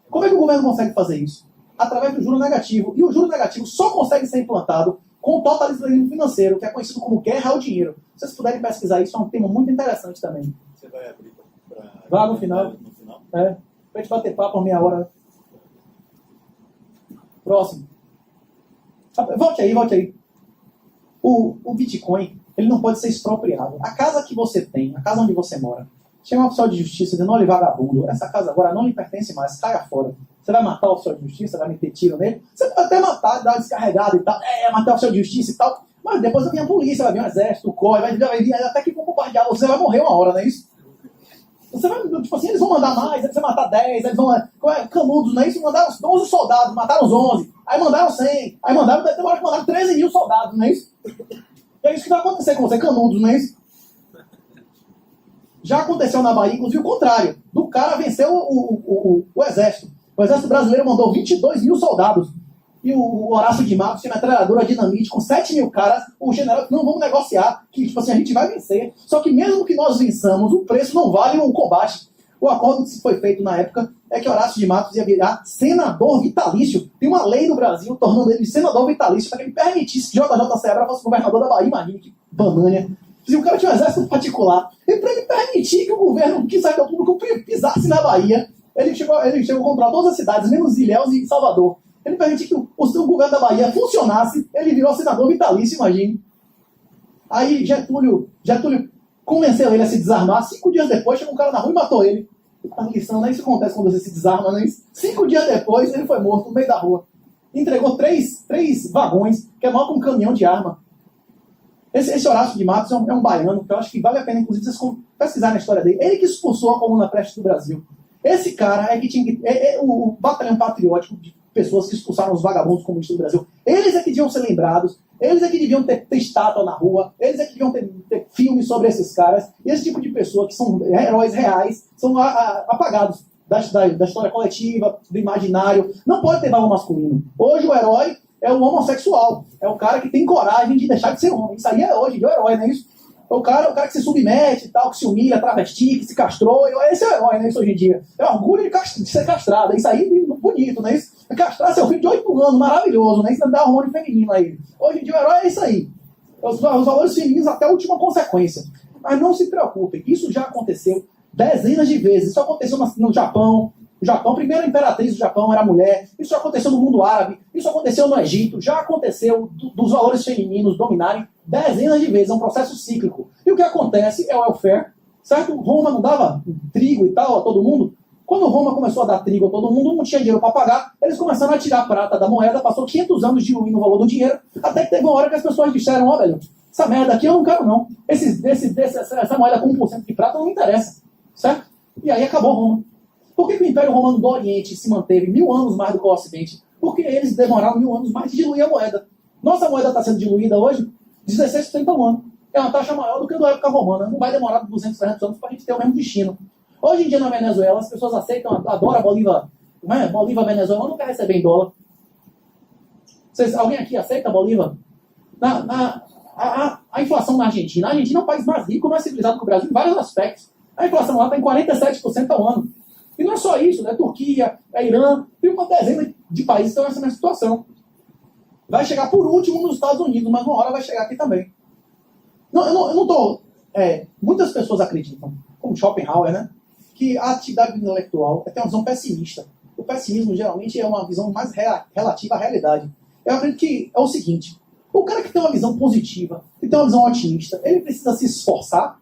Como é que o governo consegue fazer isso? através do juro negativo. E o juro negativo só consegue ser implantado com o totalitarismo financeiro, que é conhecido como guerra ao dinheiro. Se vocês puderem pesquisar isso, é um tema muito interessante também. Você vai abrir para... Vá no final. Pra gente bater papo a meia hora. Próximo. Volte aí. O Bitcoin, ele não pode ser expropriado. A casa que você tem, a casa onde você mora, chega um oficial de justiça dizendo, olha, vagabundo, essa casa agora não lhe pertence mais, caia fora. Você vai matar o oficial de justiça, vai meter tiro nele, você pode até matar, dar uma descarregada e tal, matar o oficial de justiça e tal, mas depois vai vir a polícia, vai vir o exército, o COI, vai vir até que vão bombardear, você vai morrer uma hora, não é isso? Você vai, tipo assim, eles vão mandar mais, eles vão matar 10, eles vão, Canudos, não é isso? Mandaram 11 soldados, mataram os 11, aí mandaram 100, aí mandaram 13 mil soldados, não é isso? E é isso que vai acontecer com você, Canudos, não é isso? Já aconteceu na Bahia, inclusive o contrário, do cara venceu o exército. O exército brasileiro mandou 22 mil soldados. E o Horácio de Matos tinha metralhadora dinamite com 7 mil caras. O general disse, não, vamos negociar, que tipo assim, a gente vai vencer. Só que mesmo que nós vençamos, o preço não vale o combate. O acordo que foi feito na época é que Horácio de Matos ia virar senador vitalício. Tem uma lei no Brasil tornando ele senador vitalício para que ele permitisse que JJ Seabra fosse governador da Bahia. Imagina que banânia. Se o cara tinha um exército particular, e para ele permitir que o governo que saiu do público pisasse na Bahia, ele chegou a controlar todas as cidades, menos Ilhéus e Salvador. Ele permitiu que o governo da Bahia funcionasse, ele virou senador vitalício, imagine. Aí Getúlio convenceu ele a se desarmar. 5 dias depois, chegou um cara na rua e matou ele. A lição, não é isso que acontece quando você se desarma, não é isso? 5 dias depois, ele foi morto no meio da rua. Entregou 3 vagões, que é maior que um caminhão de arma. Esse Horácio de Matos é um baiano, que eu acho que vale a pena, inclusive, vocês pesquisarem a história dele. Ele que expulsou a Comuna Prestes do Brasil. Esse cara é que tinha que... o batalhão patriótico de pessoas que expulsaram os vagabundos comunistas do Brasil. Eles é que deviam ser lembrados, eles é que deviam ter estátua na rua, eles é que deviam ter filmes sobre esses caras. E esse tipo de pessoa que são heróis reais, são apagados da história coletiva, do imaginário. Não pode ter valor masculino. Hoje o herói é o homossexual. É o cara que tem coragem de deixar de ser homem. Isso aí é hoje, é o herói, não é isso? É o cara que se submete, tal, que se humilha, travesti, que se castrou. Esse é o herói, né? Isso hoje em dia. É orgulho de ser castrado. Isso aí é bonito, não é isso? Castrar seu filho de 8 anos, maravilhoso, né? Isso dá hormônio feminino aí. Hoje em dia o herói é isso aí. Os valores femininos até a última consequência. Mas não se preocupem, isso já aconteceu dezenas de vezes. Isso aconteceu no Japão. O Japão, a primeira imperatriz do Japão era mulher. Isso já aconteceu no mundo árabe. Isso aconteceu no Egito. Já aconteceu dos valores femininos dominarem dezenas de vezes. É um processo cíclico. E o que acontece é o welfare. Certo? Roma não dava trigo e tal a todo mundo. Quando Roma começou a dar trigo a todo mundo, não tinha dinheiro para pagar. Eles começaram a tirar a prata da moeda. Passou 500 anos diluindo o valor do dinheiro. Até que teve uma hora que as pessoas disseram, ó, velho, essa merda aqui eu não quero não. Essa moeda com 1% de prata não me interessa. Certo? E aí acabou Roma. Por que o Império Romano do Oriente se manteve 1000 anos mais do que o Ocidente? Porque eles demoraram 1000 anos mais de diluir a moeda. Nossa moeda está sendo diluída hoje 16% ao ano. É uma taxa maior do que a da época romana. Não vai demorar 200, 300 anos para a gente ter o mesmo destino. Hoje em dia na Venezuela, as pessoas aceitam, adoram a Bolívar. Bolívar Venezuela não quer receber em dólar. Alguém aqui aceita a Bolívar? A inflação na Argentina. A Argentina é um país mais rico, mais civilizado que o Brasil em vários aspectos. A inflação lá está em 47% ao ano. E não é só isso, né? Turquia, Irã, tem uma dezena de países que estão nessa mesma situação. Vai chegar por último nos Estados Unidos, mas uma hora vai chegar aqui também. Eu não estou... muitas pessoas acreditam, como Schopenhauer, né? Que a atividade intelectual tem uma visão pessimista. O pessimismo geralmente é uma visão mais relativa à realidade. Eu acredito que é o seguinte: o cara que tem uma visão positiva, que tem uma visão otimista, ele precisa se esforçar.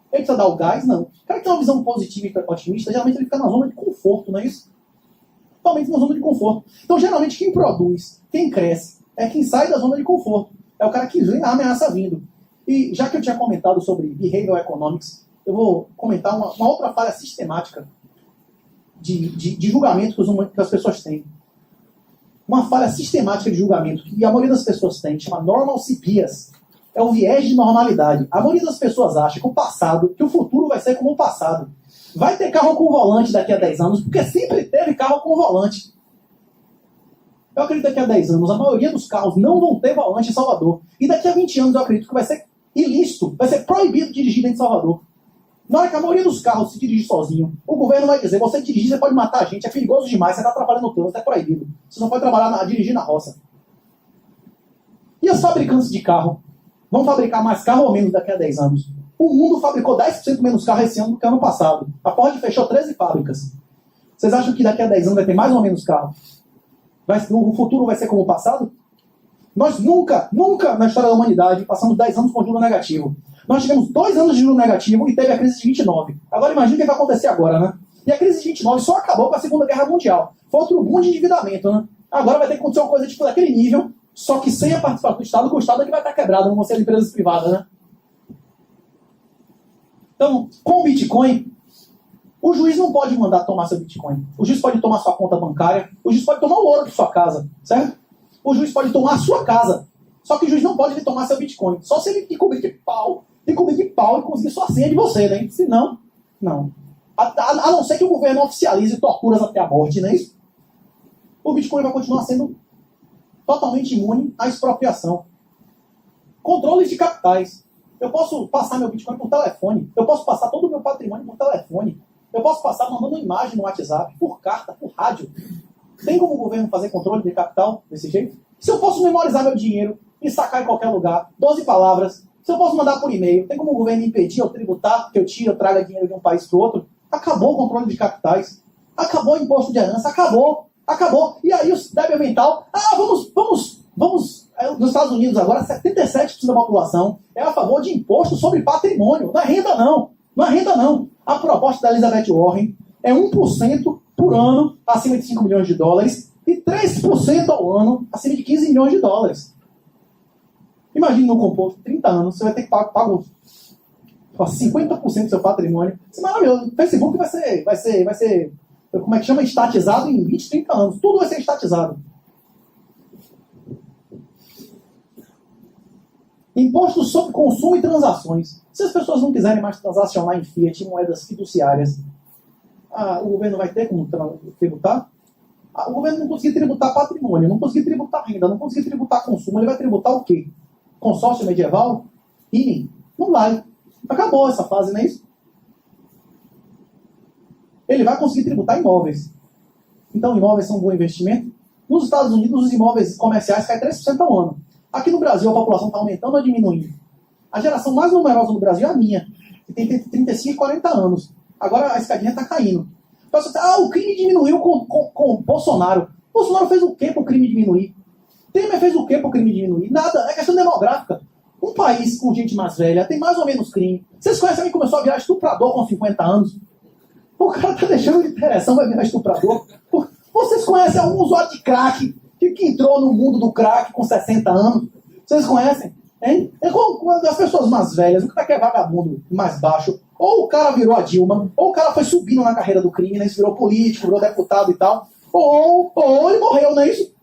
Ele precisa dar o gás? Não. O cara que tem uma visão positiva e otimista, geralmente ele fica na zona de conforto, não é isso? Totalmente na zona de conforto. Então, geralmente, quem produz, quem cresce, é quem sai da zona de conforto. É o cara que vê a ameaça vindo. E já que eu tinha comentado sobre Behavioral Economics, eu vou comentar uma outra falha sistemática de julgamento que as pessoas têm. Uma falha sistemática de julgamento que a maioria das pessoas tem, chama Normal Bias. É o viés de normalidade. A maioria das pessoas acha que o futuro vai ser como o passado. Vai ter carro com volante daqui a 10 anos, porque sempre teve carro com volante. Eu acredito que daqui a 10 anos a maioria dos carros não vão ter volante em Salvador. E daqui a 20 anos eu acredito que vai ser ilícito, vai ser proibido dirigir dentro de Salvador. Na hora que a maioria dos carros se dirige sozinho, o governo vai dizer, você dirigir, você pode matar a gente, é perigoso demais, você está atrapalhando o trânsito, é proibido. Você não pode dirigir na roça. E os fabricantes de carro vão fabricar mais carro ou menos daqui a 10 anos? O mundo fabricou 10% menos carro esse ano do que ano passado. A Ford fechou 13 fábricas. Vocês acham que daqui a 10 anos vai ter mais ou menos carro? O futuro vai ser como o passado? Nós nunca na história da humanidade passamos 10 anos com juro negativo. Nós tivemos 2 anos de juro negativo e teve a crise de 29. Agora imagina o que vai acontecer agora, né? E a crise de 29 só acabou com a Segunda Guerra Mundial. Foi outro boom de endividamento, né? Agora vai ter que acontecer uma coisa tipo daquele nível, só que sem a participação do Estado, com o Estado é que vai estar quebrado, não vão ser empresas privadas, né? Então, com o Bitcoin, o juiz não pode mandar tomar seu Bitcoin. O juiz pode tomar sua conta bancária, o juiz pode tomar o ouro de sua casa, certo? O juiz pode tomar a sua casa. Só que o juiz não pode tomar seu Bitcoin. Só se ele cobrir de pau e conseguir sua senha de você, né? Se não, não. A não ser que o governo oficialize torturas até a morte, não é isso? O Bitcoin vai continuar sendo totalmente imune à expropriação. Controle de capitais. Eu posso passar meu Bitcoin por telefone. Eu posso passar todo o meu patrimônio por telefone. Eu posso passar mandando imagem no WhatsApp, por carta, por rádio. Tem como o governo fazer controle de capital desse jeito? Se eu posso memorizar meu dinheiro e sacar em qualquer lugar, 12 palavras, se eu posso mandar por e-mail, tem como o governo impedir eu tributar, que eu traga dinheiro de um país para o outro? Acabou o controle de capitais. Acabou o imposto de herança. Acabou. E aí o débil ambiental, vamos. Nos Estados Unidos agora, 77% da população é a favor de imposto sobre patrimônio. Não é renda, não. Não é renda, não. A proposta da Elizabeth Warren é 1% por ano acima de 5 milhões de dólares e 3% ao ano acima de 15 milhões de dólares. Imagine no composto, 30 anos, você vai ter que pagar 50% do seu patrimônio. Isso é maravilhoso. O Facebook vai ser, como é que chama? Estatizado em 20, 30 anos. Tudo vai ser estatizado. Imposto sobre consumo e transações. Se as pessoas não quiserem mais transacionar em fiat, em moedas fiduciárias, o governo vai ter como tributar? O governo não conseguir tributar patrimônio, não conseguir tributar renda, não conseguir tributar consumo, ele vai tributar o quê? Consórcio medieval? INE? Não vai. Acabou essa fase, não é isso? Ele vai conseguir tributar imóveis. Então, imóveis são um bom investimento. Nos Estados Unidos, os imóveis comerciais caem 3% ao ano. Aqui no Brasil, a população está aumentando ou diminuindo? A geração mais numerosa no Brasil é a minha, que tem entre 35 e 40 anos. Agora a escadinha está caindo. Então, você o crime diminuiu com Bolsonaro. Bolsonaro fez o quê para o crime diminuir? Temer fez o quê para o crime diminuir? Nada, é questão demográfica. Um país com gente mais velha tem mais ou menos crime. Vocês conhecem alguém que começou a virar estuprador com 50 anos? O cara está deixando de interação, vai virar estuprador. Vocês conhecem algum usuário de crack que entrou no mundo do crack com 60 anos? Vocês conhecem? Hein? As pessoas mais velhas, o cara que é vagabundo mais baixo, ou o cara virou a Dilma, ou o cara foi subindo na carreira do crime, né? Virou político, virou deputado e tal, ou ele morreu, não é isso?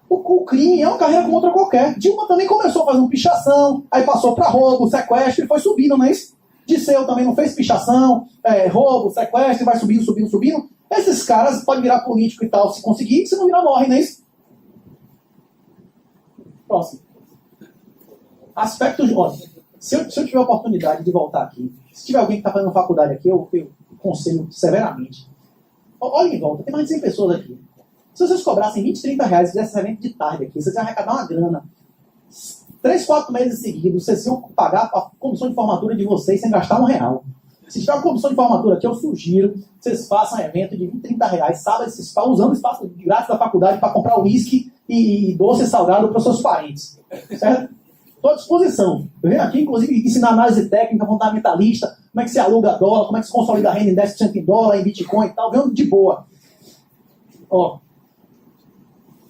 O crime é uma carreira como outra qualquer. Dilma também começou fazendo pichação, aí passou para roubo, sequestro e foi subindo, não é isso? Disseu também não fez pichação, roubo, sequestro, vai subindo. Esses caras podem virar político e tal, se conseguir, se não virar, morre, não é isso? Próximo. Aspectos de... Olha, se eu tiver a oportunidade de voltar aqui, se tiver alguém que está fazendo faculdade aqui, eu aconselho severamente. Olha em volta, tem mais de 100 pessoas aqui. Se vocês cobrassem 20, 30 reais e fizessem evento de tarde aqui, vocês iam arrecadar uma grana. 3, 4 meses seguidos, vocês iam pagar a comissão de formatura de vocês sem gastar R$1. Se tiver uma comissão de formatura aqui, eu sugiro que vocês façam um evento de 20, 30 reais, sábado, usando o espaço grátis da faculdade para comprar uísque e doce salgado para os seus parentes. Certo? Estou à disposição. Eu venho aqui, inclusive, ensinar análise técnica, fundamentalista, como é que se aluga dólar, como é que se consolida a renda em 10% em dólar, em Bitcoin e tal, venho de boa. Ó,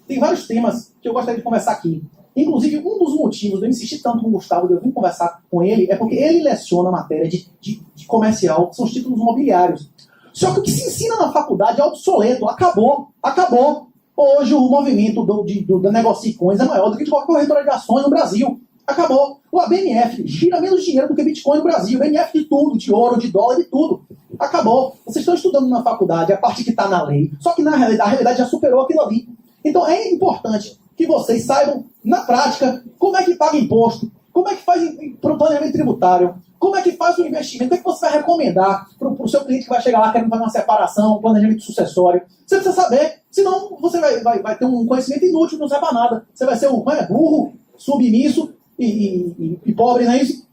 tem vários temas que eu gostaria de conversar aqui. Inclusive, um dos motivos de eu insistir tanto com o Gustavo, de eu vir conversar com ele, é porque ele leciona a matéria de comercial, que são os títulos imobiliários. Só que o que se ensina na faculdade é obsoleto, acabou. Hoje o movimento do negócio de coins é maior do que de qualquer corretora de ações no Brasil. Acabou. O ABNF gira menos dinheiro do que Bitcoin no Brasil. O BNF de tudo, de ouro, de dólar, de tudo. Acabou. Vocês estão estudando na faculdade a parte que está na lei, só que na realidade, a realidade já superou aquilo ali. Então é importante que vocês saibam, na prática, como é que paga imposto, Como é que faz para o planejamento tributário? Como é que faz o investimento? O que é que você vai recomendar para o seu cliente que vai chegar lá querendo fazer uma separação, um planejamento sucessório? Você precisa saber, senão você vai ter um conhecimento inútil, não serve para nada. Você vai ser burro, submisso e pobre, não é isso?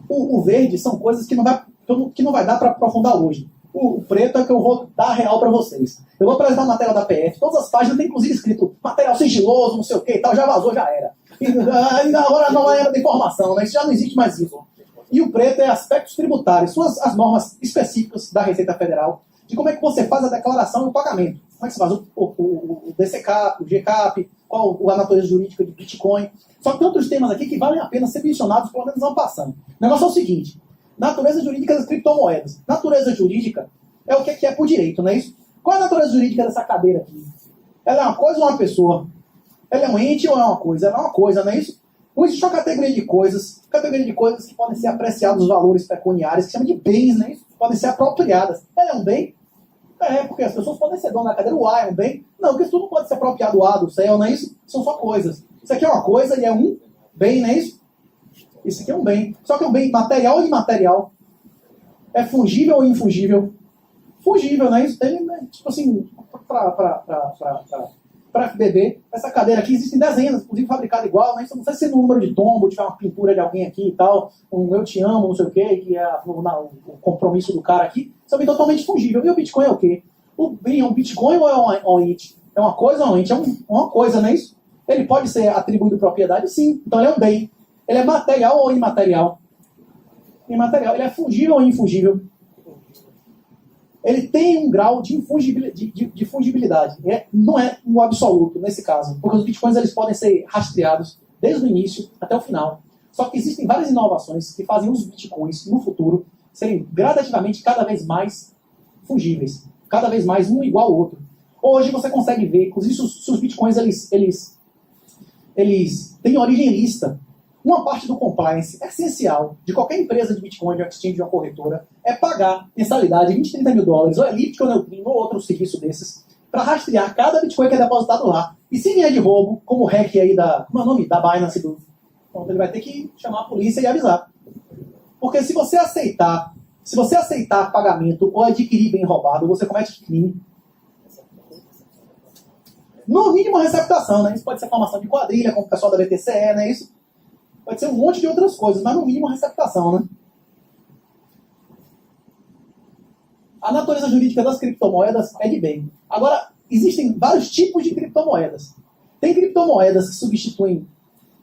O verde são coisas que não vai dar para aprofundar hoje. O preto é que eu vou dar real para vocês. Eu vou apresentar a matéria da PF. Todas as páginas tem inclusive escrito material sigiloso, não sei o que e tal. Já vazou, já era. E agora a nova era da informação, né? Isso já não existe mais isso. E o preto é aspectos tributários. São as normas específicas da Receita Federal de como é que você faz a declaração e o pagamento. Como é que você faz o DCCAP, o GCAP, qual a natureza jurídica de Bitcoin. Só que tem outros temas aqui que valem a pena ser mencionados, pelo menos não passando. O negócio é o seguinte. Natureza jurídica das criptomoedas. Natureza jurídica é o que é por direito, não é isso? Qual é a natureza jurídica dessa cadeira aqui? Ela é uma coisa ou uma pessoa? Ela é um ente ou é uma coisa? Ela é uma coisa, não é isso? Não existe uma categoria de coisas que podem ser apreciados os valores pecuniários, que se chama de bens, né? Podem ser apropriadas. Ela é um bem? É, porque as pessoas podem ser donas da cadeira. O A é um bem? Não, porque isso tudo pode ser apropriado do A, do céu, não é isso? São só coisas. Isso aqui é uma coisa e é um bem, não é isso? Isso aqui é um bem. Só que é um bem material ou imaterial? É fungível ou infungível? Fungível, não é isso? Tem, né? Tipo assim, para FBB, essa cadeira aqui existem dezenas, inclusive fabricada igual, né? Isso não sei se no número de tombo, tiver uma pintura de alguém aqui e tal, um eu te amo, não sei o quê, que é o compromisso do cara aqui, isso é bem totalmente fungível. E o Bitcoin é o quê? O bem é um Bitcoin ou é um ente? É uma coisa ou um ente? É uma coisa, não é isso? Ele pode ser atribuído propriedade? Sim. Então ele é um bem. Ele é material ou imaterial? Imaterial. Ele é fungível ou infungível? Ele tem um grau de fungibilidade. Não é um absoluto nesse caso, porque os bitcoins eles podem ser rastreados desde o início até o final. Só que existem várias inovações que fazem os bitcoins no futuro serem gradativamente cada vez mais fungíveis, cada vez mais um igual ao outro. Hoje você consegue ver, inclusive se os bitcoins eles têm origem lista. Uma parte do compliance essencial de qualquer empresa de Bitcoin, de exchange, de uma corretora, é pagar mensalidade de 20, 30 mil dólares, ou Elliptic ou Neutrino, ou outro serviço desses, para rastrear cada Bitcoin que é depositado lá. E se vier de roubo, como o hack aí como é o nome? Da Binance, então ele vai ter que chamar a polícia e avisar. Porque se você aceitar pagamento ou adquirir bem roubado, você comete crime. No mínimo a receptação, né? Isso pode ser formação de quadrilha, como o pessoal da BTCE, né? Isso pode ser um monte de outras coisas, mas no mínimo a receptação, né? A natureza jurídica das criptomoedas é de bem. Agora, existem vários tipos de criptomoedas. Tem criptomoedas que substituem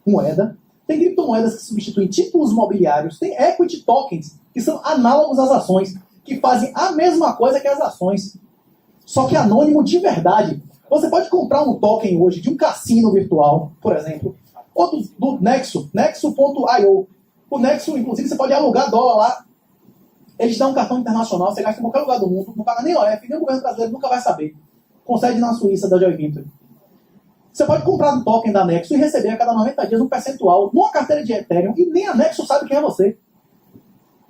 moeda, tem criptomoedas que substituem títulos mobiliários, tem equity tokens, que são análogos às ações, que fazem a mesma coisa que as ações, só que anônimo de verdade. Você pode comprar um token hoje de um cassino virtual, por exemplo, ou do Nexo, Nexo.io. O Nexo, inclusive, você pode alugar dólar lá. Eles dão um cartão internacional, você gasta em qualquer lugar do mundo, não paga nem OF, nem o governo brasileiro nunca vai saber. Concede na Suíça da Joy Venture. Você pode comprar um token da Nexo e receber a cada 90 dias um percentual numa carteira de Ethereum e nem a Nexo sabe quem é você.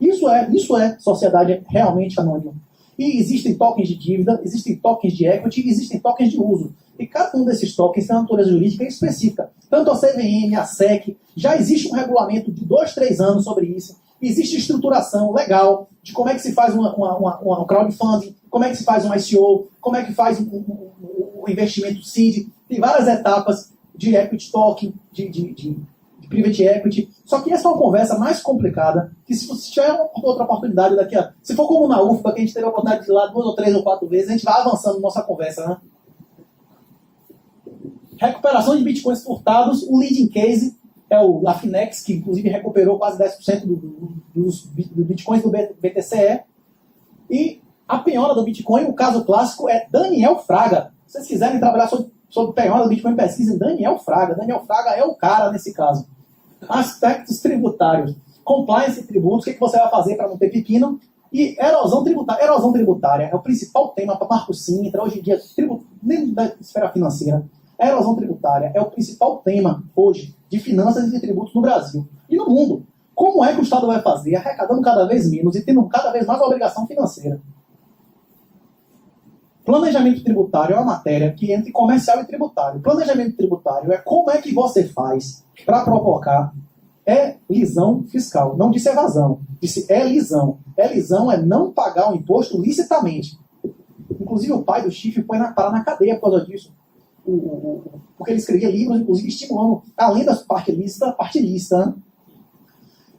Isso é sociedade realmente anônima. E existem tokens de dívida, existem tokens de equity, existem tokens de uso. E cada um desses tokens tem uma natureza jurídica específica. Tanto a CVM, a SEC, já existe um regulamento de 2, 3 anos sobre isso. Existe estruturação legal de como é que se faz um crowdfunding, como é que se faz um ICO, como é que faz um investimento seed. Tem várias etapas de equity token, de private equity. Só que essa é uma conversa mais complicada, que se você tiver outra oportunidade daqui a... Se for como na UFBA, que a gente teve a oportunidade de ir lá 2 ou 3 ou 4 vezes, a gente vai avançando nossa conversa, né? Recuperação de bitcoins furtados, o leading case é a Finex, que inclusive recuperou quase 10% dos bitcoins do BTCE. E a penhora do Bitcoin, o caso clássico é Daniel Fraga. Se vocês quiserem trabalhar sobre penhora do Bitcoin, pesquisem Daniel Fraga. Daniel Fraga é o cara nesse caso. Aspectos tributários. Compliance e tributos, o que você vai fazer para não ter pepino? E erosão tributária. Erosão tributária é o principal tema para Marco Sintra, hoje em dia, dentro da esfera financeira. A erosão tributária é o principal tema hoje de finanças e de tributos no Brasil e no mundo. Como é que o Estado vai fazer arrecadando cada vez menos e tendo cada vez mais obrigação financeira? Planejamento tributário é uma matéria que entra em comercial e tributário. Planejamento tributário é como é que você faz para provocar elisão fiscal. Não disse evasão, disse elisão. Elisão é não pagar o imposto licitamente. Inclusive o pai do Chifre foi parar na cadeia por causa disso. Porque ele escrevia livros, inclusive estimulando, além das parte lista. Né?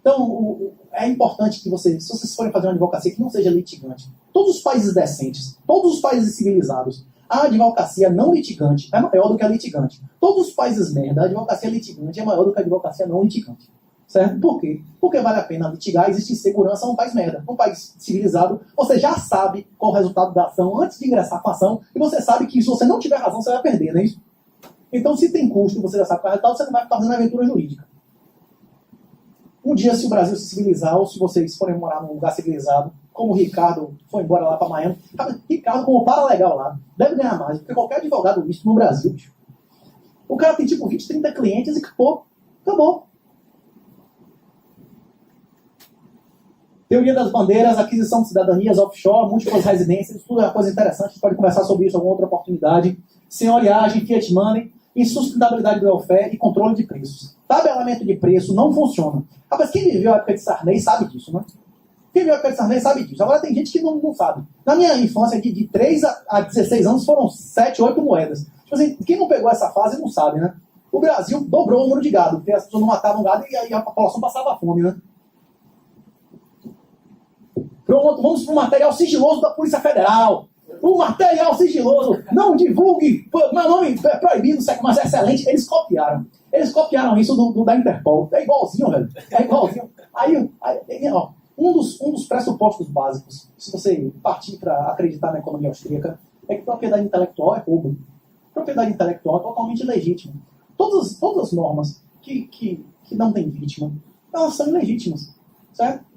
Então, é importante que se vocês forem fazer uma advocacia que não seja litigante, todos os países decentes, todos os países civilizados, a advocacia não litigante é maior do que a litigante. Todos os países merda, a advocacia litigante é maior do que a advocacia não litigante. Certo? Por quê? Porque vale a pena litigar, existe segurança num país merda. Num país civilizado, você já sabe qual é o resultado da ação antes de ingressar com a ação, e você sabe que se você não tiver razão, você vai perder, não é isso? Então, se tem custo, você já sabe qual é o resultado, você não vai ficar fazendo aventura jurídica. Um dia, se o Brasil se civilizar, ou se vocês forem morar num lugar civilizado, como o Ricardo foi embora lá para Miami, Ricardo, como paralegal lá, deve ganhar mais, porque qualquer advogado visto no Brasil, bicho. O cara tem tipo 20, 30 clientes e acabou. Teoria das bandeiras, aquisição de cidadanias, offshore, múltiplas residências, tudo é uma coisa interessante, a gente pode conversar sobre isso em alguma outra oportunidade. Senhoriagem, fiat money, insustentabilidade do welfare e controle de preços. Tabelamento de preço não funciona. Rapaz, quem viveu a época de Sarney sabe disso, né? Quem viveu a época de Sarney sabe disso. Agora tem gente que não sabe. Na minha infância, de 3 a 16 anos, foram 7, 8 moedas. Tipo assim, quem não pegou essa fase não sabe, né? O Brasil dobrou o número de gado, porque as pessoas não matavam gado e a população passava fome, né? Pronto, vamos para o material sigiloso da Polícia Federal. O material sigiloso, não divulgue, meu nome é proibido, mas é excelente. Eles copiaram isso da Interpol. É igualzinho, velho. É igualzinho. Aí ó, um dos pressupostos básicos, se você partir para acreditar na economia austríaca, é que propriedade intelectual é roubo. Propriedade intelectual é totalmente legítima. Todas as normas que não têm vítima, elas são ilegítimas. Certo?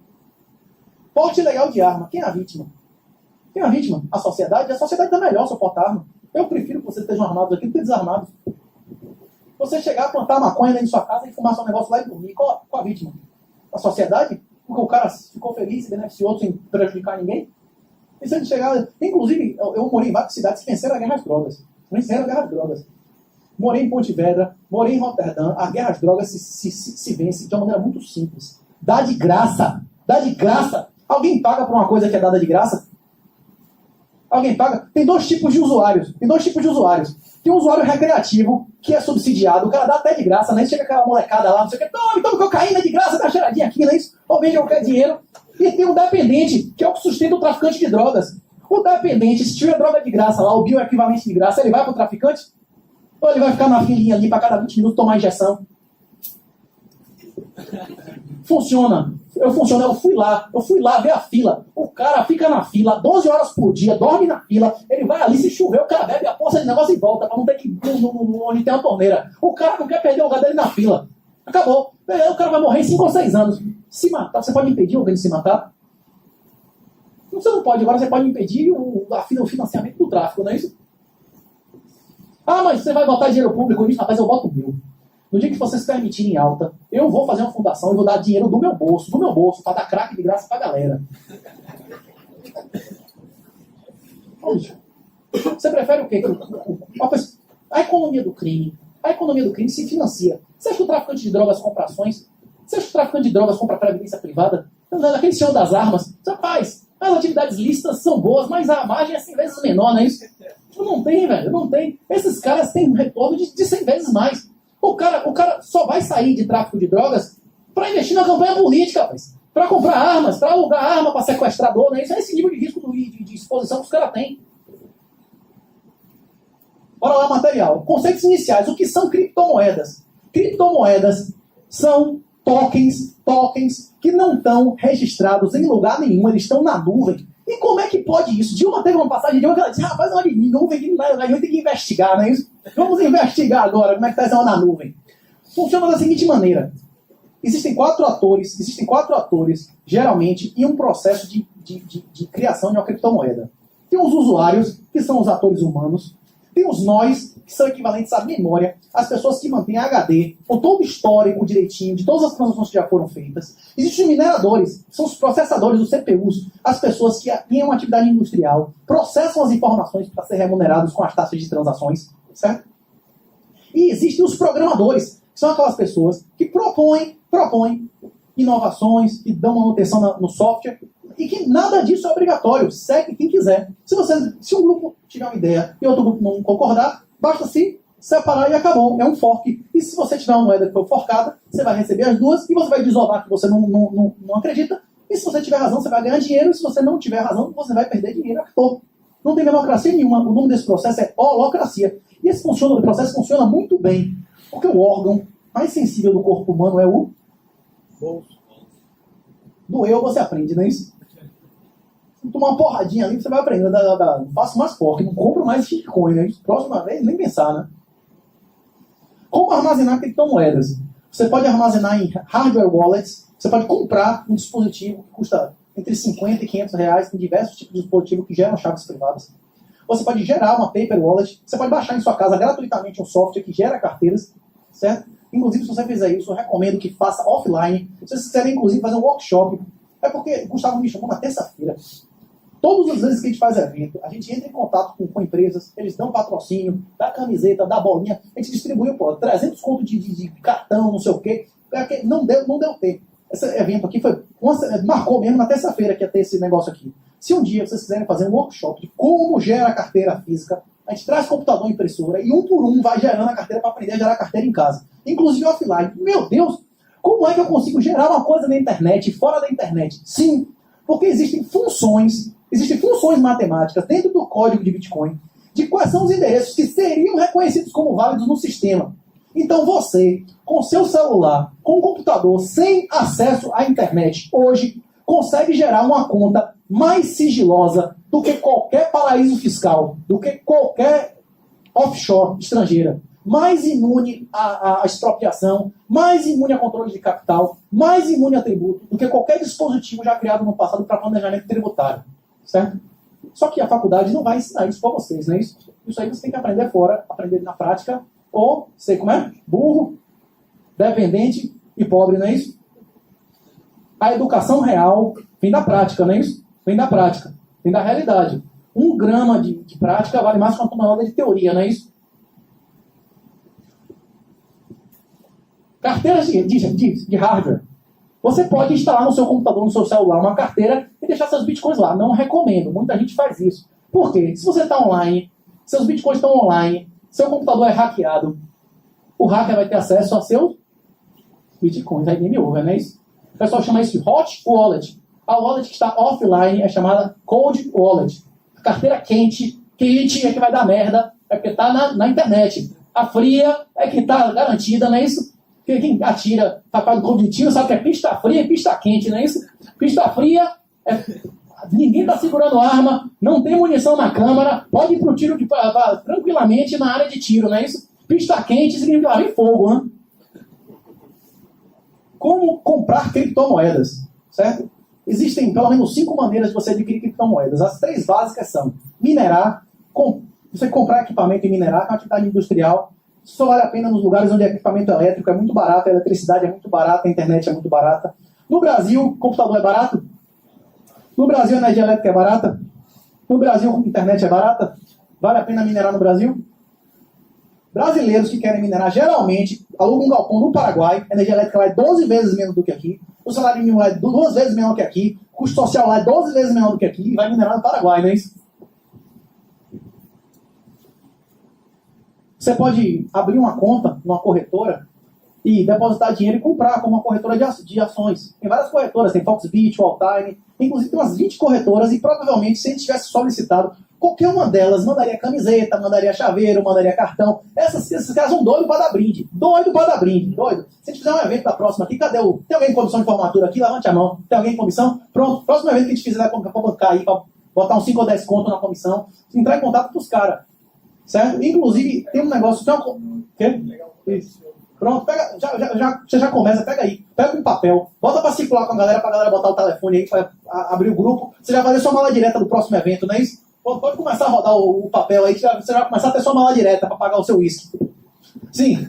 Porte ilegal de arma. Quem é a vítima? Quem é a vítima? A sociedade? A sociedade dá melhor se eu portar arma. Eu prefiro que vocês estejam armados aqui do que desarmados. Você chegar a plantar maconha dentro de sua casa e fumar seu negócio lá e dormir. Qual a vítima? A sociedade? Porque o cara ficou feliz e beneficiou sem prejudicar ninguém? E se ele chegar... Inclusive, eu morei em várias cidades que venceram a guerra às drogas. Venceram a guerra às drogas. Morei em Pontevedra, morei em Roterdã. A guerra às drogas se vence de uma maneira muito simples. Dá de graça. Dá de graça. Alguém paga por uma coisa que é dada de graça? Alguém paga? Tem dois tipos de usuários. Tem um usuário recreativo, que é subsidiado. O cara dá até de graça, né? Chega aquela molecada lá, não sei o que. Toma cocaína de graça, dá cheiradinha aqui, não é isso? Ou vende qualquer dinheiro. E tem um dependente, que é o que sustenta o traficante de drogas. O dependente, se tiver droga de graça lá, o bioequivalente de graça, ele vai pro traficante? Ou ele vai ficar na filinha ali para cada 20 minutos tomar injeção? Funciona. Eu fui lá ver a fila. O cara fica na fila 12 horas por dia, dorme na fila, ele vai ali, se chover, o cara bebe a poça de negócio e volta, pra não ter que ir onde tem uma torneira. O cara não quer perder o lugar dele na fila. Acabou. O cara vai morrer em 5 ou 6 anos. Se matar, você pode impedir alguém de se matar? Você não pode, agora você pode impedir o financiamento do tráfico, não é isso? Ah, mas você vai botar dinheiro público nisso? Rapaz, eu boto o meu. No dia que vocês permitirem alta, eu vou fazer uma fundação e vou dar dinheiro do meu bolso, para dar crack de graça pra galera. Você prefere o quê? A economia do crime. A economia do crime se financia. Você acha que o traficante de drogas compra ações? Você acha que o traficante de drogas compra previdência privada? Aquele senhor das armas. Rapaz, as atividades lícitas são boas, mas a margem é 100 vezes menor, não é isso? Não tem, velho, não tem. Esses caras têm um retorno de 100 vezes mais. O cara só vai sair de tráfico de drogas para investir na campanha política, rapaz. Para comprar armas, para alugar arma para sequestrador, né? Isso é esse nível de risco de exposição que os caras têm. Bora lá, material. Conceitos iniciais. O que são criptomoedas? Criptomoedas são tokens que não estão registrados em lugar nenhum, eles estão na nuvem. E como é que pode isso? Dilma teve uma passagem de que ela disse, rapaz, não de nuvem, a gente tem que investigar, não é isso? Vamos investigar agora como é que está essa na nuvem. Funciona da seguinte maneira. Existem quatro atores, geralmente, em um processo de criação de uma criptomoeda. Tem os usuários, que são os atores humanos. Tem os nós, que são equivalentes à memória, as pessoas que mantêm HD, com todo o histórico direitinho de todas as transações que já foram feitas. Existem os mineradores, que são os processadores dos CPUs, as pessoas que têm uma atividade industrial, processam as informações para ser remunerados com as taxas de transações, certo? E existem os programadores, que são aquelas pessoas que propõem inovações, que dão manutenção no software, e que nada disso é obrigatório, segue quem quiser. Se um grupo tiver uma ideia e outro grupo não concordar, basta se separar e acabou. É um fork. E se você tiver uma moeda que foi forcada, você vai receber as duas e você vai desovar que você não acredita. E se você tiver razão, você vai ganhar dinheiro. E se você não tiver razão, você vai perder dinheiro. Acabou. Não tem democracia nenhuma. O nome desse processo é holocracia. E o processo funciona muito bem. Porque o órgão mais sensível do corpo humano é o bolso. Do eu você aprende, não é isso? Se tomar uma porradinha ali, você vai aprender. Faço mais forte, não compro mais Bitcoin, né? Próxima vez, nem pensar, né? Como armazenar criptomoedas? Você pode armazenar em hardware wallets, você pode comprar um dispositivo que custa entre 50 e 500 reais, tem diversos tipos de dispositivos que geram chaves privadas. Você pode gerar uma paper wallet, você pode baixar em sua casa gratuitamente um software que gera carteiras, certo? Inclusive, se você fizer isso, eu recomendo que faça offline. Se vocês quiserem, inclusive, fazer um workshop, é porque Gustavo me chamou na terça-feira. Todas as vezes que a gente faz evento, a gente entra em contato com empresas, eles dão patrocínio, dá camiseta, dá bolinha, a gente distribuiu, 300 contos de cartão, não sei o quê. Não deu tempo. Esse evento aqui marcou mesmo na terça-feira que ia ter esse negócio aqui. Se um dia vocês quiserem fazer um workshop de como gera a carteira física, a gente traz computador e impressora e um por um vai gerando a carteira para aprender a gerar a carteira em casa. Inclusive offline. Meu Deus, como é que eu consigo gerar uma coisa na internet, fora da internet? Sim, porque existem funções matemáticas dentro do código de Bitcoin de quais são os endereços que seriam reconhecidos como válidos no sistema. Então você, com seu celular, com um computador, sem acesso à internet, hoje, consegue gerar uma conta mais sigilosa do que qualquer paraíso fiscal, do que qualquer offshore estrangeira. Mais imune à expropriação, mais imune a controle de capital, mais imune a tributo do que qualquer dispositivo já criado no passado para planejamento tributário. Certo? Só que a faculdade não vai ensinar isso para vocês, não é isso? Isso aí você tem que aprender fora, aprender na prática, ou, sei como é? Burro, dependente e pobre, não é isso? A educação real vem da prática, não é isso? Vem da prática, vem da realidade. 1 grama de prática vale mais que uma tonelada de teoria, não é isso? Carteiras de hardware. Você pode instalar no seu computador, no seu celular, uma carteira e deixar seus bitcoins lá. Não recomendo. Muita gente faz isso. Por quê? Se você está online, seus bitcoins estão online, seu computador é hackeado, o hacker vai ter acesso a seus bitcoins. Aí game over, não é isso? O pessoal chama isso de hot wallet. A wallet que está offline é chamada cold wallet. A carteira quente é que vai dar merda, é porque está na internet. A fria é que está garantida, não é isso? Porque quem atira papel do corpo de tiro sabe que é pista fria e pista quente, não é isso? Pista fria, ninguém está segurando arma, não tem munição na câmara, pode ir para o tiro tranquilamente na área de tiro, não é isso? Pista quente significa lá vem fogo, né? Como comprar criptomoedas, certo? Existem pelo menos 5 maneiras de você adquirir criptomoedas. As 3 básicas são minerar, você comprar equipamento e minerar, que é uma atividade industrial. Só vale a pena nos lugares onde o equipamento elétrico é muito barato, a eletricidade é muito barata, a internet é muito barata. No Brasil, computador é barato? No Brasil, a energia elétrica é barata? No Brasil, a internet é barata? Vale a pena minerar no Brasil? Brasileiros que querem minerar, geralmente, alugam um galpão no Paraguai, a energia elétrica lá é 12 vezes menos do que aqui, o salário mínimo lá é 2 vezes menor que aqui, o custo social lá é 12 vezes menor do que aqui, e vai minerar no Paraguai, não é isso? Você pode abrir uma conta numa corretora e depositar dinheiro e comprar como uma corretora de ações. Tem várias corretoras, tem Foxbit, Walltime, inclusive tem umas 20 corretoras e provavelmente se a gente tivesse solicitado, qualquer uma delas mandaria camiseta, mandaria chaveiro, mandaria cartão. Esses caras são doidos para dar brinde. Doido para dar brinde. Doido. Se a gente fizer um evento da próxima aqui, cadê o... Tem alguém em comissão de formatura aqui? Levante a mão. Tem alguém em comissão? Pronto. Próximo evento que a gente fizer para bancar aí, para botar uns 5 ou 10 contos na comissão, entrar em contato com os caras. Certo? Inclusive, tem um negócio... Quê? Isso. Pronto, pega, você já começa, pega aí. Pega um papel, bota para circular com a galera, pra galera botar o telefone aí, para abrir o grupo. Você já vai fazer sua mala direta do próximo evento, não é isso? Pode começar a rodar o papel aí, que você vai começar a ter sua mala direta para pagar o seu uísque. Sim.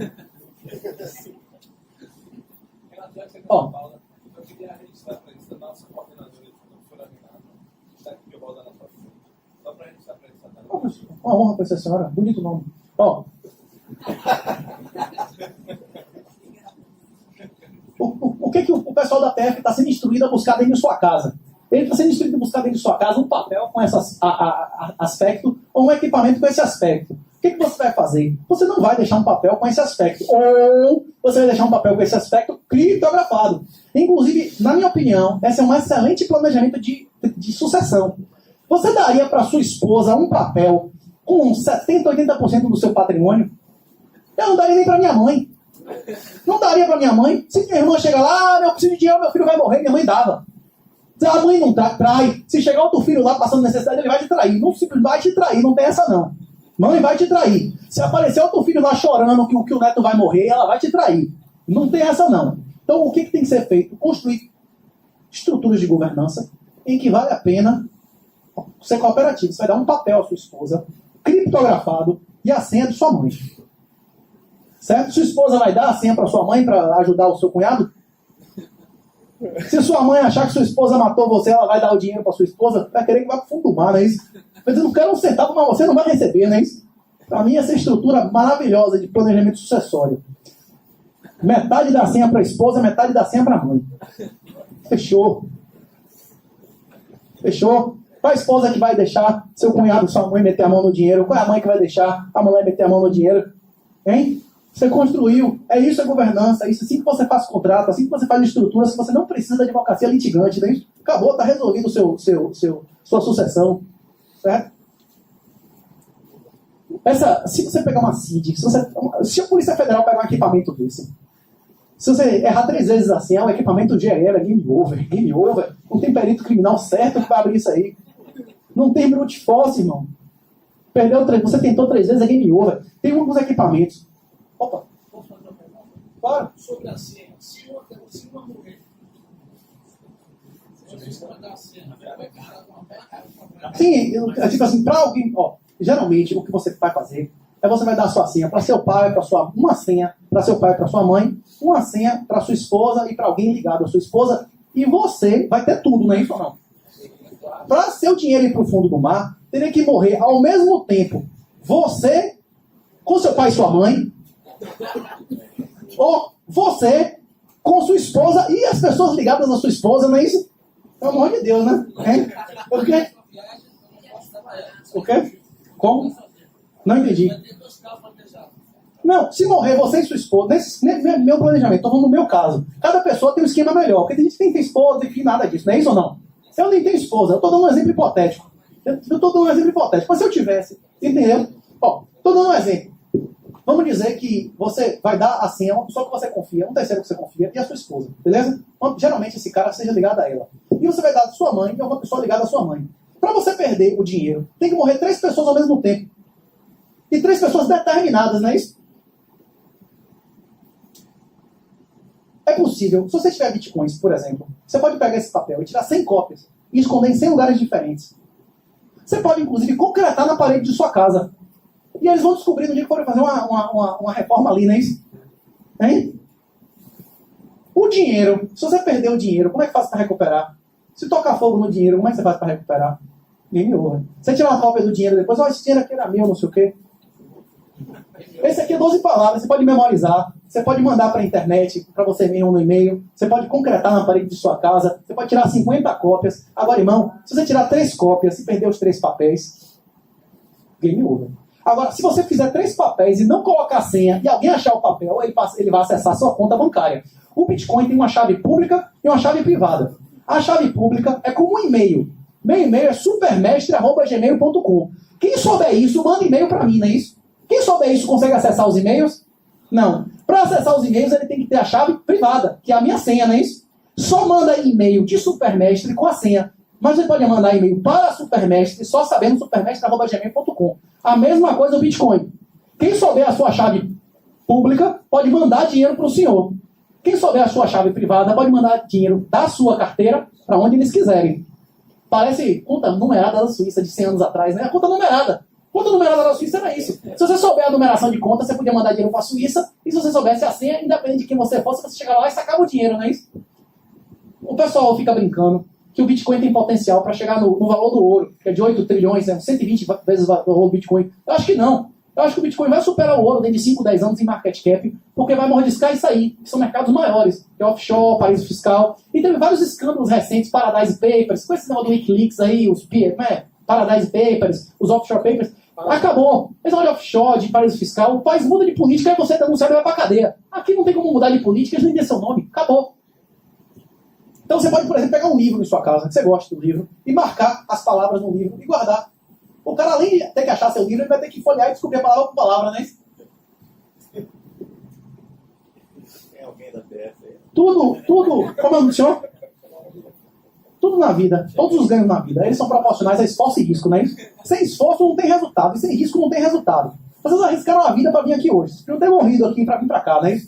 Ó. Eu queria registrar para eles, da nossa coordenadora de professora Renata, que está aqui rodando na sua frente. Só para registrar para eles. Uma honra para essa senhora. Bonito nome. Ó. O que o pessoal da TF está sendo instruído a buscar dentro de sua casa? Ele está sendo instruído a buscar dentro de sua casa um papel com esse aspecto ou um equipamento com esse aspecto. O que você vai fazer? Você não vai deixar um papel com esse aspecto. Ou você vai deixar um papel com esse aspecto criptografado. Inclusive, na minha opinião, esse é um excelente planejamento de sucessão. Você daria para sua esposa um papel com 70%, 80% do seu patrimônio? Eu não daria nem para minha mãe. Não daria para minha mãe. Se minha irmã chega lá, eu preciso de dinheiro, meu filho vai morrer, minha mãe dava. Se a mãe não trai, se chegar outro filho lá passando necessidade, ele vai te trair. Não vai te trair, não tem essa não. Mãe vai te trair. Se aparecer outro filho lá chorando que o neto vai morrer, ela vai te trair. Não tem essa não. Então o que tem que ser feito? Construir estruturas de governança em que vale a pena ser cooperativo. Você vai dar um papel à sua esposa, criptografado, e a senha de sua mãe. Certo? Sua esposa vai dar a senha para sua mãe para ajudar o seu cunhado? Se sua mãe achar que sua esposa matou você, ela vai dar o dinheiro para sua esposa, vai querer que vá para o fundo do mar, não é isso? Mas eu não quero um centavo, mas você não vai receber, não é isso? Para mim, essa estrutura maravilhosa de planejamento sucessório. Metade da senha para a esposa, metade da senha para a mãe. Fechou. Fechou? Qual a esposa que vai deixar seu cunhado, sua mãe meter a mão no dinheiro? Qual é a mãe que vai deixar a mulher meter a mão no dinheiro? Hein? Você construiu. É isso a governança. É isso assim que você faz contrato, assim que você faz estrutura, se você não precisa de advocacia litigante. Né? Acabou, está resolvido sua sucessão. Certo? Se você pegar uma CID, se a Polícia Federal pegar um equipamento desse, se você errar 3 vezes assim, o equipamento já era, game over. Não tem perito criminal certo que vai abrir isso aí. Não tem brute force, irmão. Você tentou 3 vezes, é game over. Tem um dos equipamentos. Opa. Posso fazer uma pergunta? Claro. Sobre a senha. Se uma mulher... Você vai dar a senha, vai cara, sim, tipo assim, para alguém... geralmente, o que você vai fazer é você vai dar a sua senha para seu pai, uma senha para seu pai e para sua mãe, uma senha para sua esposa e para alguém ligado à sua esposa, e você vai ter tudo, não é isso ou não? Para seu dinheiro ir para o fundo do mar, teria que morrer ao mesmo tempo você com seu pai e sua mãe, ou você com sua esposa e as pessoas ligadas à sua esposa, não é isso? Pelo amor de Deus, né? O quê? O quê? Como? Não entendi. Não, se morrer você e sua esposa, nesse meu planejamento, estou falando no meu caso, cada pessoa tem um esquema melhor, porque tem gente que tem esposa, enfim, nada disso, não é isso ou não? Eu nem tenho esposa, eu estou dando um exemplo hipotético. Mas se eu tivesse, entendeu? Estou dando um exemplo. Vamos dizer que você vai dar a senha a uma pessoa que você confia, um terceiro que você confia, e a sua esposa, beleza? Geralmente esse cara seja ligado a ela. E você vai dar a sua mãe e a uma pessoa ligada à sua mãe. Para você perder o dinheiro, tem que morrer 3 pessoas ao mesmo tempo. E 3 pessoas determinadas, não é isso? É possível, se você tiver bitcoins, por exemplo, você pode pegar esse papel e tirar 100 cópias e esconder em 100 lugares diferentes. Você pode, inclusive, concretar na parede de sua casa. E eles vão descobrir no dia que forem fazer uma reforma ali, não é isso? Hein? O dinheiro, se você perder o dinheiro, como é que faz para recuperar? Se tocar fogo no dinheiro, como é que você faz para recuperar? Game over. Você tira uma cópia do dinheiro depois, esse dinheiro aqui era meu, não sei o quê. Esse aqui é 12 palavras, você pode memorizar, você pode mandar para a internet, para você mesmo no e-mail, você pode concretar na parede de sua casa, você pode tirar 50 cópias. Agora, irmão, se você tirar 3 cópias e perder os 3 papéis, game over. Agora, se você fizer 3 papéis e não colocar a senha e alguém achar o papel, ele vai acessar a sua conta bancária. O Bitcoin tem uma chave pública e uma chave privada. A chave pública é como um e-mail. Meu e-mail é supermestre@gmail.com. Quem souber isso, manda e-mail para mim, não é isso? Quem souber isso consegue acessar os e-mails? Não. Para acessar os e-mails, ele tem que ter a chave privada, que é a minha senha, não é isso? Só manda e-mail de Supermestre com a senha. Mas você pode mandar e-mail para a Supermestre, só sabendo supermestre@gmail.com. A mesma coisa o Bitcoin. Quem souber a sua chave pública, pode mandar dinheiro para o senhor. Quem souber a sua chave privada, pode mandar dinheiro da sua carteira para onde eles quiserem. Parece conta numerada da Suíça de 100 anos atrás, né? A conta numerada. Conta numerada da Suíça era isso. Se você souber a numeração de conta, você podia mandar dinheiro para a Suíça, e se você soubesse a senha, independente de quem você fosse, você chegava lá e sacava o dinheiro, não é isso? O pessoal fica brincando que o Bitcoin tem potencial para chegar no valor do ouro, que é de 8 trilhões, 120 vezes o valor do Bitcoin. Eu acho que não. Eu acho que o Bitcoin vai superar o ouro dentro de 5, 10 anos em market cap, porque vai mordiscar e sair, que são mercados maiores, que é offshore, paraíso fiscal. E teve vários escândalos recentes, Paradise Papers, com esse negócio do Wikileaks aí, os Paradise Papers, os offshore papers. Acabou. Esse negócio de offshore, de paraíso fiscal, o país muda de política e você denunciar e vai pra cadeia. Aqui não tem como mudar de política, eles nem dê seu nome. Acabou. Então você pode, por exemplo, pegar um livro em sua casa, que você gosta do livro, e marcar as palavras no livro e guardar. O cara, além de ter que achar seu livro, ele vai ter que folhear e descobrir a palavra por palavra, né? Tem alguém da TF aí? Tudo, como eu disse, tudo na vida, todos os ganhos na vida, eles são proporcionais a esforço e risco, né? Sem esforço não tem resultado, e sem risco não tem resultado. Vocês arriscaram a vida para vir aqui hoje. Vocês não ter morrido aqui para vir para cá, né?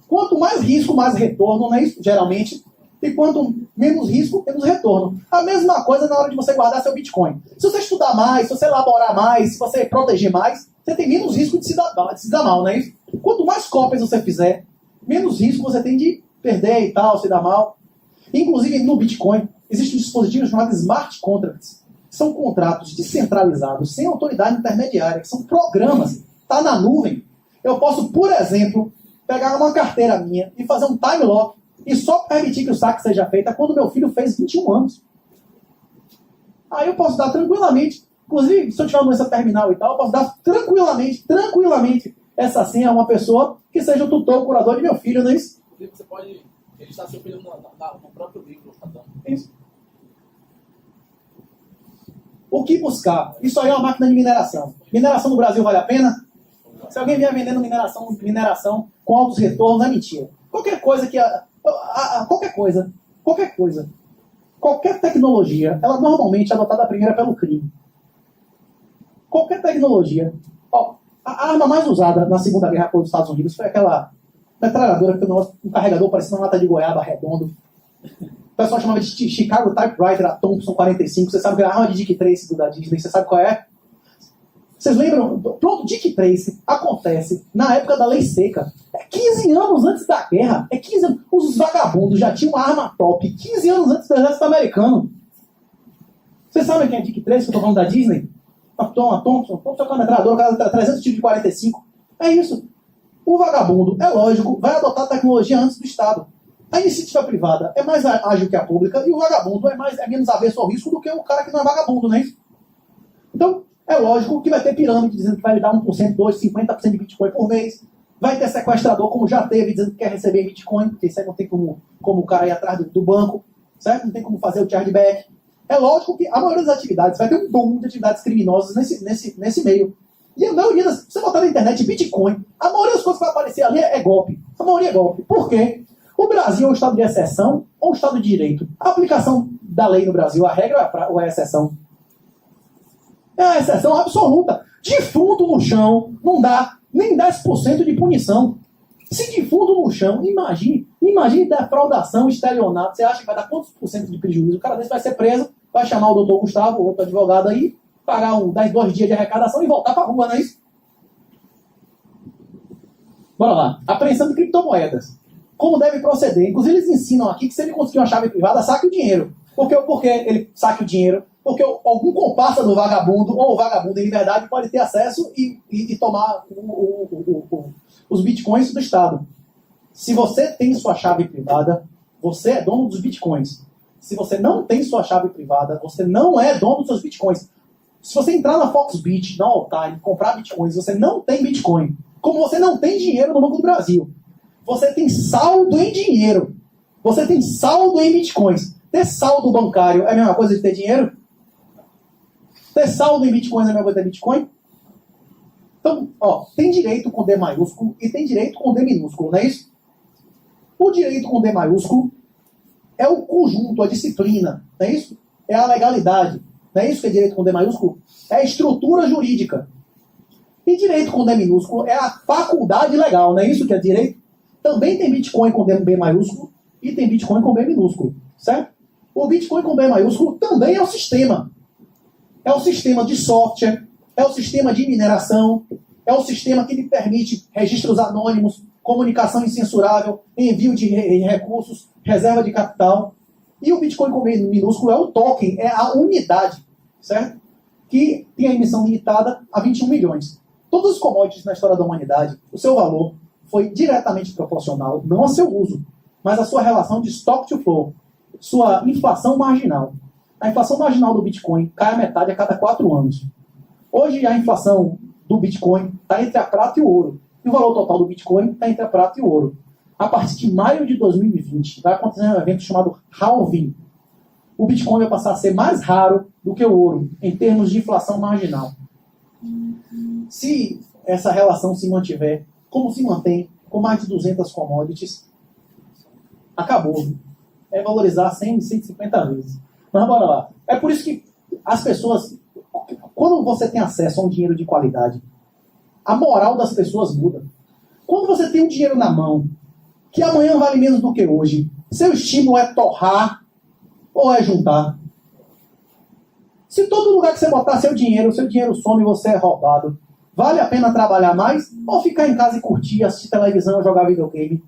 Quanto mais risco, mais retorno, né? Geralmente. E quanto menos risco, menos retorno. A mesma coisa na hora de você guardar seu Bitcoin. Se você estudar mais, se você elaborar mais, se você proteger mais, você tem menos risco de se dar mal, não é isso? Quanto mais cópias você fizer, menos risco você tem de perder e tal, se dar mal. Inclusive no Bitcoin, existe um dispositivo chamado Smart Contracts. São contratos descentralizados, sem autoridade intermediária, que são programas. Está na nuvem. Eu posso, por exemplo, pegar uma carteira minha e fazer um time lock e só permitir que o saque seja feito quando meu filho fez 21 anos. Aí eu posso dar tranquilamente, inclusive se eu tiver uma doença terminal e tal, eu posso dar tranquilamente essa senha a uma pessoa que seja o tutor, o curador de meu filho, não é isso? Você pode registrar seu filho no próprio livro. Isso. O que buscar? Isso aí é uma máquina de mineração. Mineração no Brasil vale a pena? Se alguém vier vendendo mineração com altos retornos, é mentira. Qualquer coisa que... Qualquer tecnologia, ela normalmente é adotada primeiro pelo crime. Qualquer tecnologia. A arma mais usada na Segunda Guerra pelos Estados Unidos foi aquela metralhadora que tem um carregador parecendo uma lata de goiaba redondo. O pessoal chamava de Chicago Typewriter, a Thompson 45. Você sabe que era a arma de Dick Tracy da Disney. Você sabe qual é? Vocês lembram? Pronto, Dick Tracy acontece na época da Lei Seca. 15 anos antes da guerra. 15 anos. Os vagabundos já tinham uma arma top 15 anos antes do exército americano. Vocês sabem quem é Dick Tracy, que eu estou falando da Disney? A Thompson é uma metralhadora, 300 tiros de 45. É isso. O vagabundo, é lógico, vai adotar a tecnologia antes do Estado. A iniciativa privada é mais ágil que a pública e o vagabundo é menos avesso ao risco do que o cara que não é vagabundo, né? Então, é lógico que vai ter pirâmide dizendo que vai lhe dar 1%, 2%, 50% de Bitcoin por mês. Vai ter sequestrador, como já teve, dizendo que quer receber Bitcoin, porque isso aí não tem como o cara ir atrás do banco, certo? Não tem como fazer o chargeback. É lógico que a maioria das atividades vai ter um boom de atividades criminosas nesse meio. E a maioria das... Se você botar na internet Bitcoin, a maioria das coisas que vai aparecer ali é golpe. A maioria é golpe. Por quê? O Brasil é um estado de exceção ou um estado de direito? A aplicação da lei no Brasil, a regra ou é a exceção? É a exceção absoluta. Defunto no chão não dá nem 10% de punição. Se defunto no chão, imagine defraudação, estelionato. Você acha que vai dar quantos por cento de prejuízo? O cara desse vai ser preso, vai chamar o doutor Gustavo, outro advogado aí, pagar 2 dias de arrecadação e voltar pra rua, não é isso? Bora lá. Apreensão de criptomoedas. Como deve proceder? Inclusive eles ensinam aqui que se ele conseguir uma chave privada, saque o dinheiro. Por que ele saque o dinheiro? Porque algum comparsa do vagabundo, ou o vagabundo em liberdade, pode ter acesso e tomar os bitcoins do Estado. Se você tem sua chave privada, você é dono dos bitcoins. Se você não tem sua chave privada, você não é dono dos seus bitcoins. Se você entrar na Foxbit, na Alltime, comprar bitcoins, você não tem bitcoin. Como você não tem dinheiro no Banco do Brasil. Você tem saldo em dinheiro. Você tem saldo em bitcoins. Ter saldo bancário é a mesma coisa de ter dinheiro? Ter saldo em bitcoins é a mesma coisa de ter bitcoin? Então, tem direito com D maiúsculo e tem direito com D minúsculo, não é isso? O direito com D maiúsculo é o conjunto, a disciplina, não é isso? É a legalidade. Não é isso que é direito com D maiúsculo? É a estrutura jurídica. E direito com D minúsculo é a faculdade legal, não é isso que é direito? Também tem Bitcoin com B maiúsculo e tem Bitcoin com B minúsculo, certo? O Bitcoin com B maiúsculo também é um sistema. É um sistema de software, é um sistema de mineração, é um sistema que lhe permite registros anônimos, comunicação incensurável, envio de recursos, reserva de capital. E o Bitcoin com B minúsculo é o token, é a unidade, certo? Que tem a emissão limitada a 21 milhões. Todos os commodities na história da humanidade, o seu valor foi diretamente proporcional, não ao seu uso, mas à sua relação de stock to flow, sua inflação marginal. A inflação marginal do Bitcoin cai a metade a cada 4 anos. Hoje a inflação do Bitcoin está entre a prata e o ouro. E o valor total do Bitcoin está entre a prata e o ouro. A partir de maio de 2020, vai acontecer um evento chamado halving. O Bitcoin vai passar a ser mais raro do que o ouro, em termos de inflação marginal. Se essa relação se mantiver como se mantém, com mais de 200 commodities, acabou. É valorizar 100, 150 vezes. Mas bora lá. É por isso que as pessoas, quando você tem acesso a um dinheiro de qualidade, a moral das pessoas muda. Quando você tem um dinheiro na mão, que amanhã vale menos do que hoje, seu estímulo é torrar ou é juntar? Se todo lugar que você botar seu dinheiro some e você é roubado, vale a pena trabalhar mais ou ficar em casa e curtir, assistir televisão ou jogar videogame?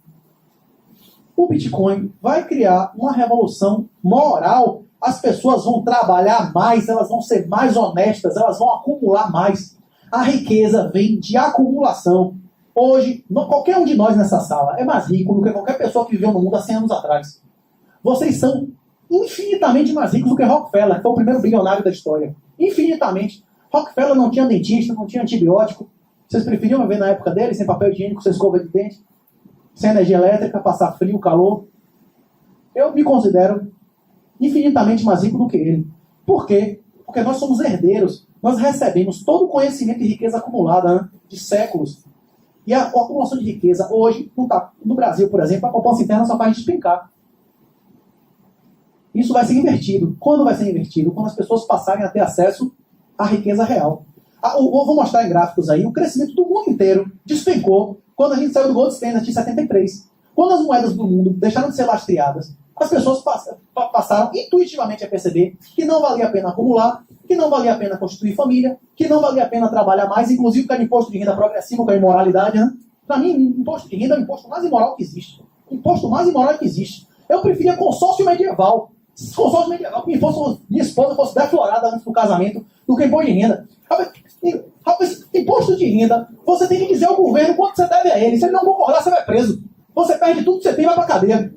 O Bitcoin vai criar uma revolução moral. As pessoas vão trabalhar mais, elas vão ser mais honestas, elas vão acumular mais. A riqueza vem de acumulação. Hoje, qualquer um de nós nessa sala é mais rico do que qualquer pessoa que viveu no mundo há 100 anos atrás. Vocês são infinitamente mais ricos do que Rockefeller, que foi o primeiro bilionário da história. Infinitamente. Rockefeller não tinha dentista, não tinha antibiótico. Vocês preferiam viver na época dele, sem papel higiênico, sem escova de dente, sem energia elétrica, passar frio, calor? Eu me considero infinitamente mais rico do que ele. Por quê? Porque nós somos herdeiros. Nós recebemos todo o conhecimento e riqueza acumulada, né, de séculos. E a acumulação de riqueza hoje, no Brasil, por exemplo, a poupança interna só faz despencar. Isso vai ser invertido. Quando vai ser invertido? Quando as pessoas passarem a ter acesso à riqueza real. Vou mostrar em gráficos aí. O crescimento do mundo inteiro despencou quando a gente saiu do Gold Standard em 73. Quando as moedas do mundo deixaram de ser lastreadas, as pessoas passaram intuitivamente a perceber que não valia a pena acumular, que não valia a pena constituir família, que não valia a pena trabalhar mais, inclusive por causa de imposto de renda progressivo, que é a imoralidade, né? Para mim, imposto de renda é o imposto mais imoral que existe. O imposto mais imoral que existe. Eu preferia consórcio medieval. Consórcio medieval, que minha esposa fosse deflorada antes do casamento, do que imposto de renda. Imposto de renda, você tem que dizer ao governo quanto você deve a ele. Se ele não concordar, você vai preso. Você perde tudo que você tem e vai pra cadeia.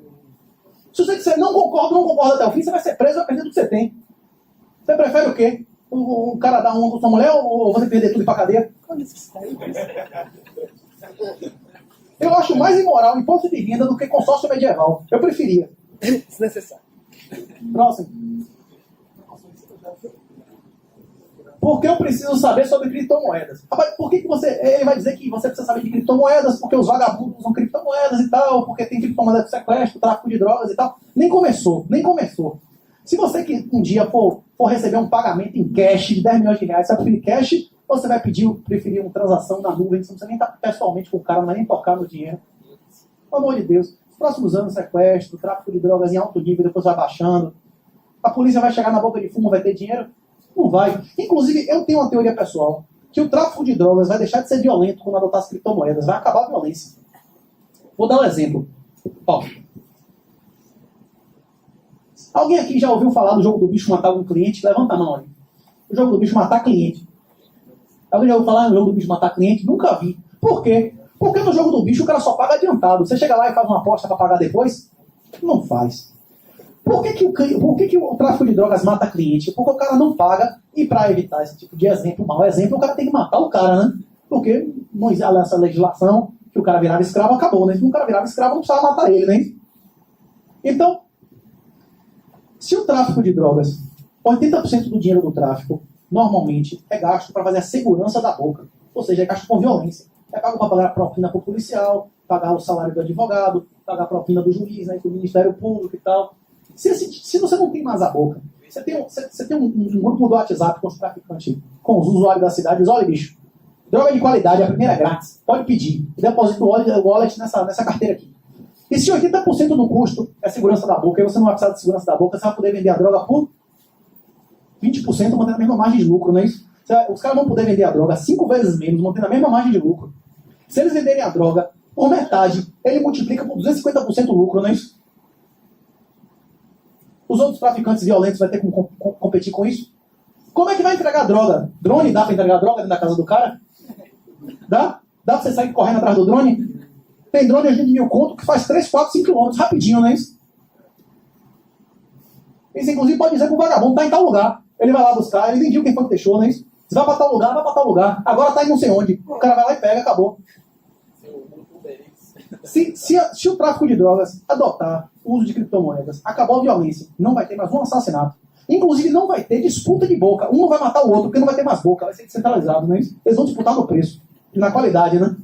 Se você disser não concorda até o fim, você vai ser preso e vai perder tudo que você tem. Você prefere o quê? O cara dar uma com sua mulher ou você perder tudo e ir pra cadeia? Eu acho mais imoral imposto de renda do que consórcio medieval. Eu preferia. Desnecessário. Próximo. Porque eu preciso saber sobre criptomoedas. Rapaz, por que ele vai dizer que você precisa saber de criptomoedas? Porque os vagabundos usam criptomoedas e tal, porque tem criptomoedas de sequestro, tráfico de drogas e tal. Nem começou. Se você que um dia for receber um pagamento em cash de 10 milhões de reais, você vai preferir cash ou você vai preferir uma transação na nuvem? Você não precisa nem estar pessoalmente com o cara, não vai nem tocar no dinheiro. Pelo amor de Deus. Nos próximos anos, sequestro, tráfico de drogas em alto nível, depois vai baixando. A polícia vai chegar na boca de fumo, vai ter dinheiro? Não vai. Inclusive, eu tenho uma teoria pessoal, que o tráfico de drogas vai deixar de ser violento quando adotar as criptomoedas. Vai acabar a violência. Vou dar um exemplo. Ó. Alguém aqui já ouviu falar do jogo do bicho matar um cliente? Levanta a mão aí. O jogo do bicho matar cliente. Alguém já ouviu falar no jogo do bicho matar cliente? Nunca vi. Por quê? Porque no jogo do bicho o cara só paga adiantado. Você chega lá e faz uma aposta para pagar depois? Não faz. Por que o tráfico de drogas mata cliente? Porque o cara não paga, e para evitar esse tipo de mau exemplo, o cara tem que matar o cara, né? Porque não existe essa legislação que o cara virava escravo, acabou, né? Se o cara virava escravo, não precisava matar ele, né? Então, se o tráfico de drogas, 80% do dinheiro do tráfico, normalmente, é gasto para fazer a segurança da boca. Ou seja, é gasto com violência. É pago para pagar a propina para o policial, pagar o salário do advogado, pagar a propina do juiz, né, do Ministério Público e tal. Se você não tem mais a boca, você tem um grupo do WhatsApp com os traficantes, com os usuários da cidade, diz, olha bicho, droga de qualidade, a primeira é grátis, pode pedir, deposita o wallet nessa carteira aqui. E se 80% do custo é segurança da boca, e você não vai precisar de segurança da boca, você vai poder vender a droga por 20%, mantendo a mesma margem de lucro, não é isso? Os caras vão poder vender a droga 5 vezes menos, mantendo a mesma margem de lucro. Se eles venderem a droga por metade, ele multiplica por 250% o lucro, não é isso? Os outros traficantes violentos vão ter como competir com isso? Como é que vai entregar droga? Drone dá para entregar droga dentro da casa do cara? Dá? Dá para você sair correndo atrás do drone? Tem drone hoje de 1.000 conto que faz 3, 4, 5 quilômetros rapidinho, não é isso? Isso inclusive pode dizer que o vagabundo está em tal lugar. Ele vai lá buscar, ele nem viu quem foi que deixou, não é isso? Você vai para tal lugar, vai para tal lugar. Agora está em não sei onde. O cara vai lá e pega, acabou. Se o tráfico de drogas adotar o uso de criptomoedas, acabou a violência, não vai ter mais um assassinato. Inclusive não vai ter disputa de boca. Um não vai matar o outro, porque não vai ter mais boca. Vai ser descentralizado, não é isso? Eles vão disputar no preço. E na qualidade, né?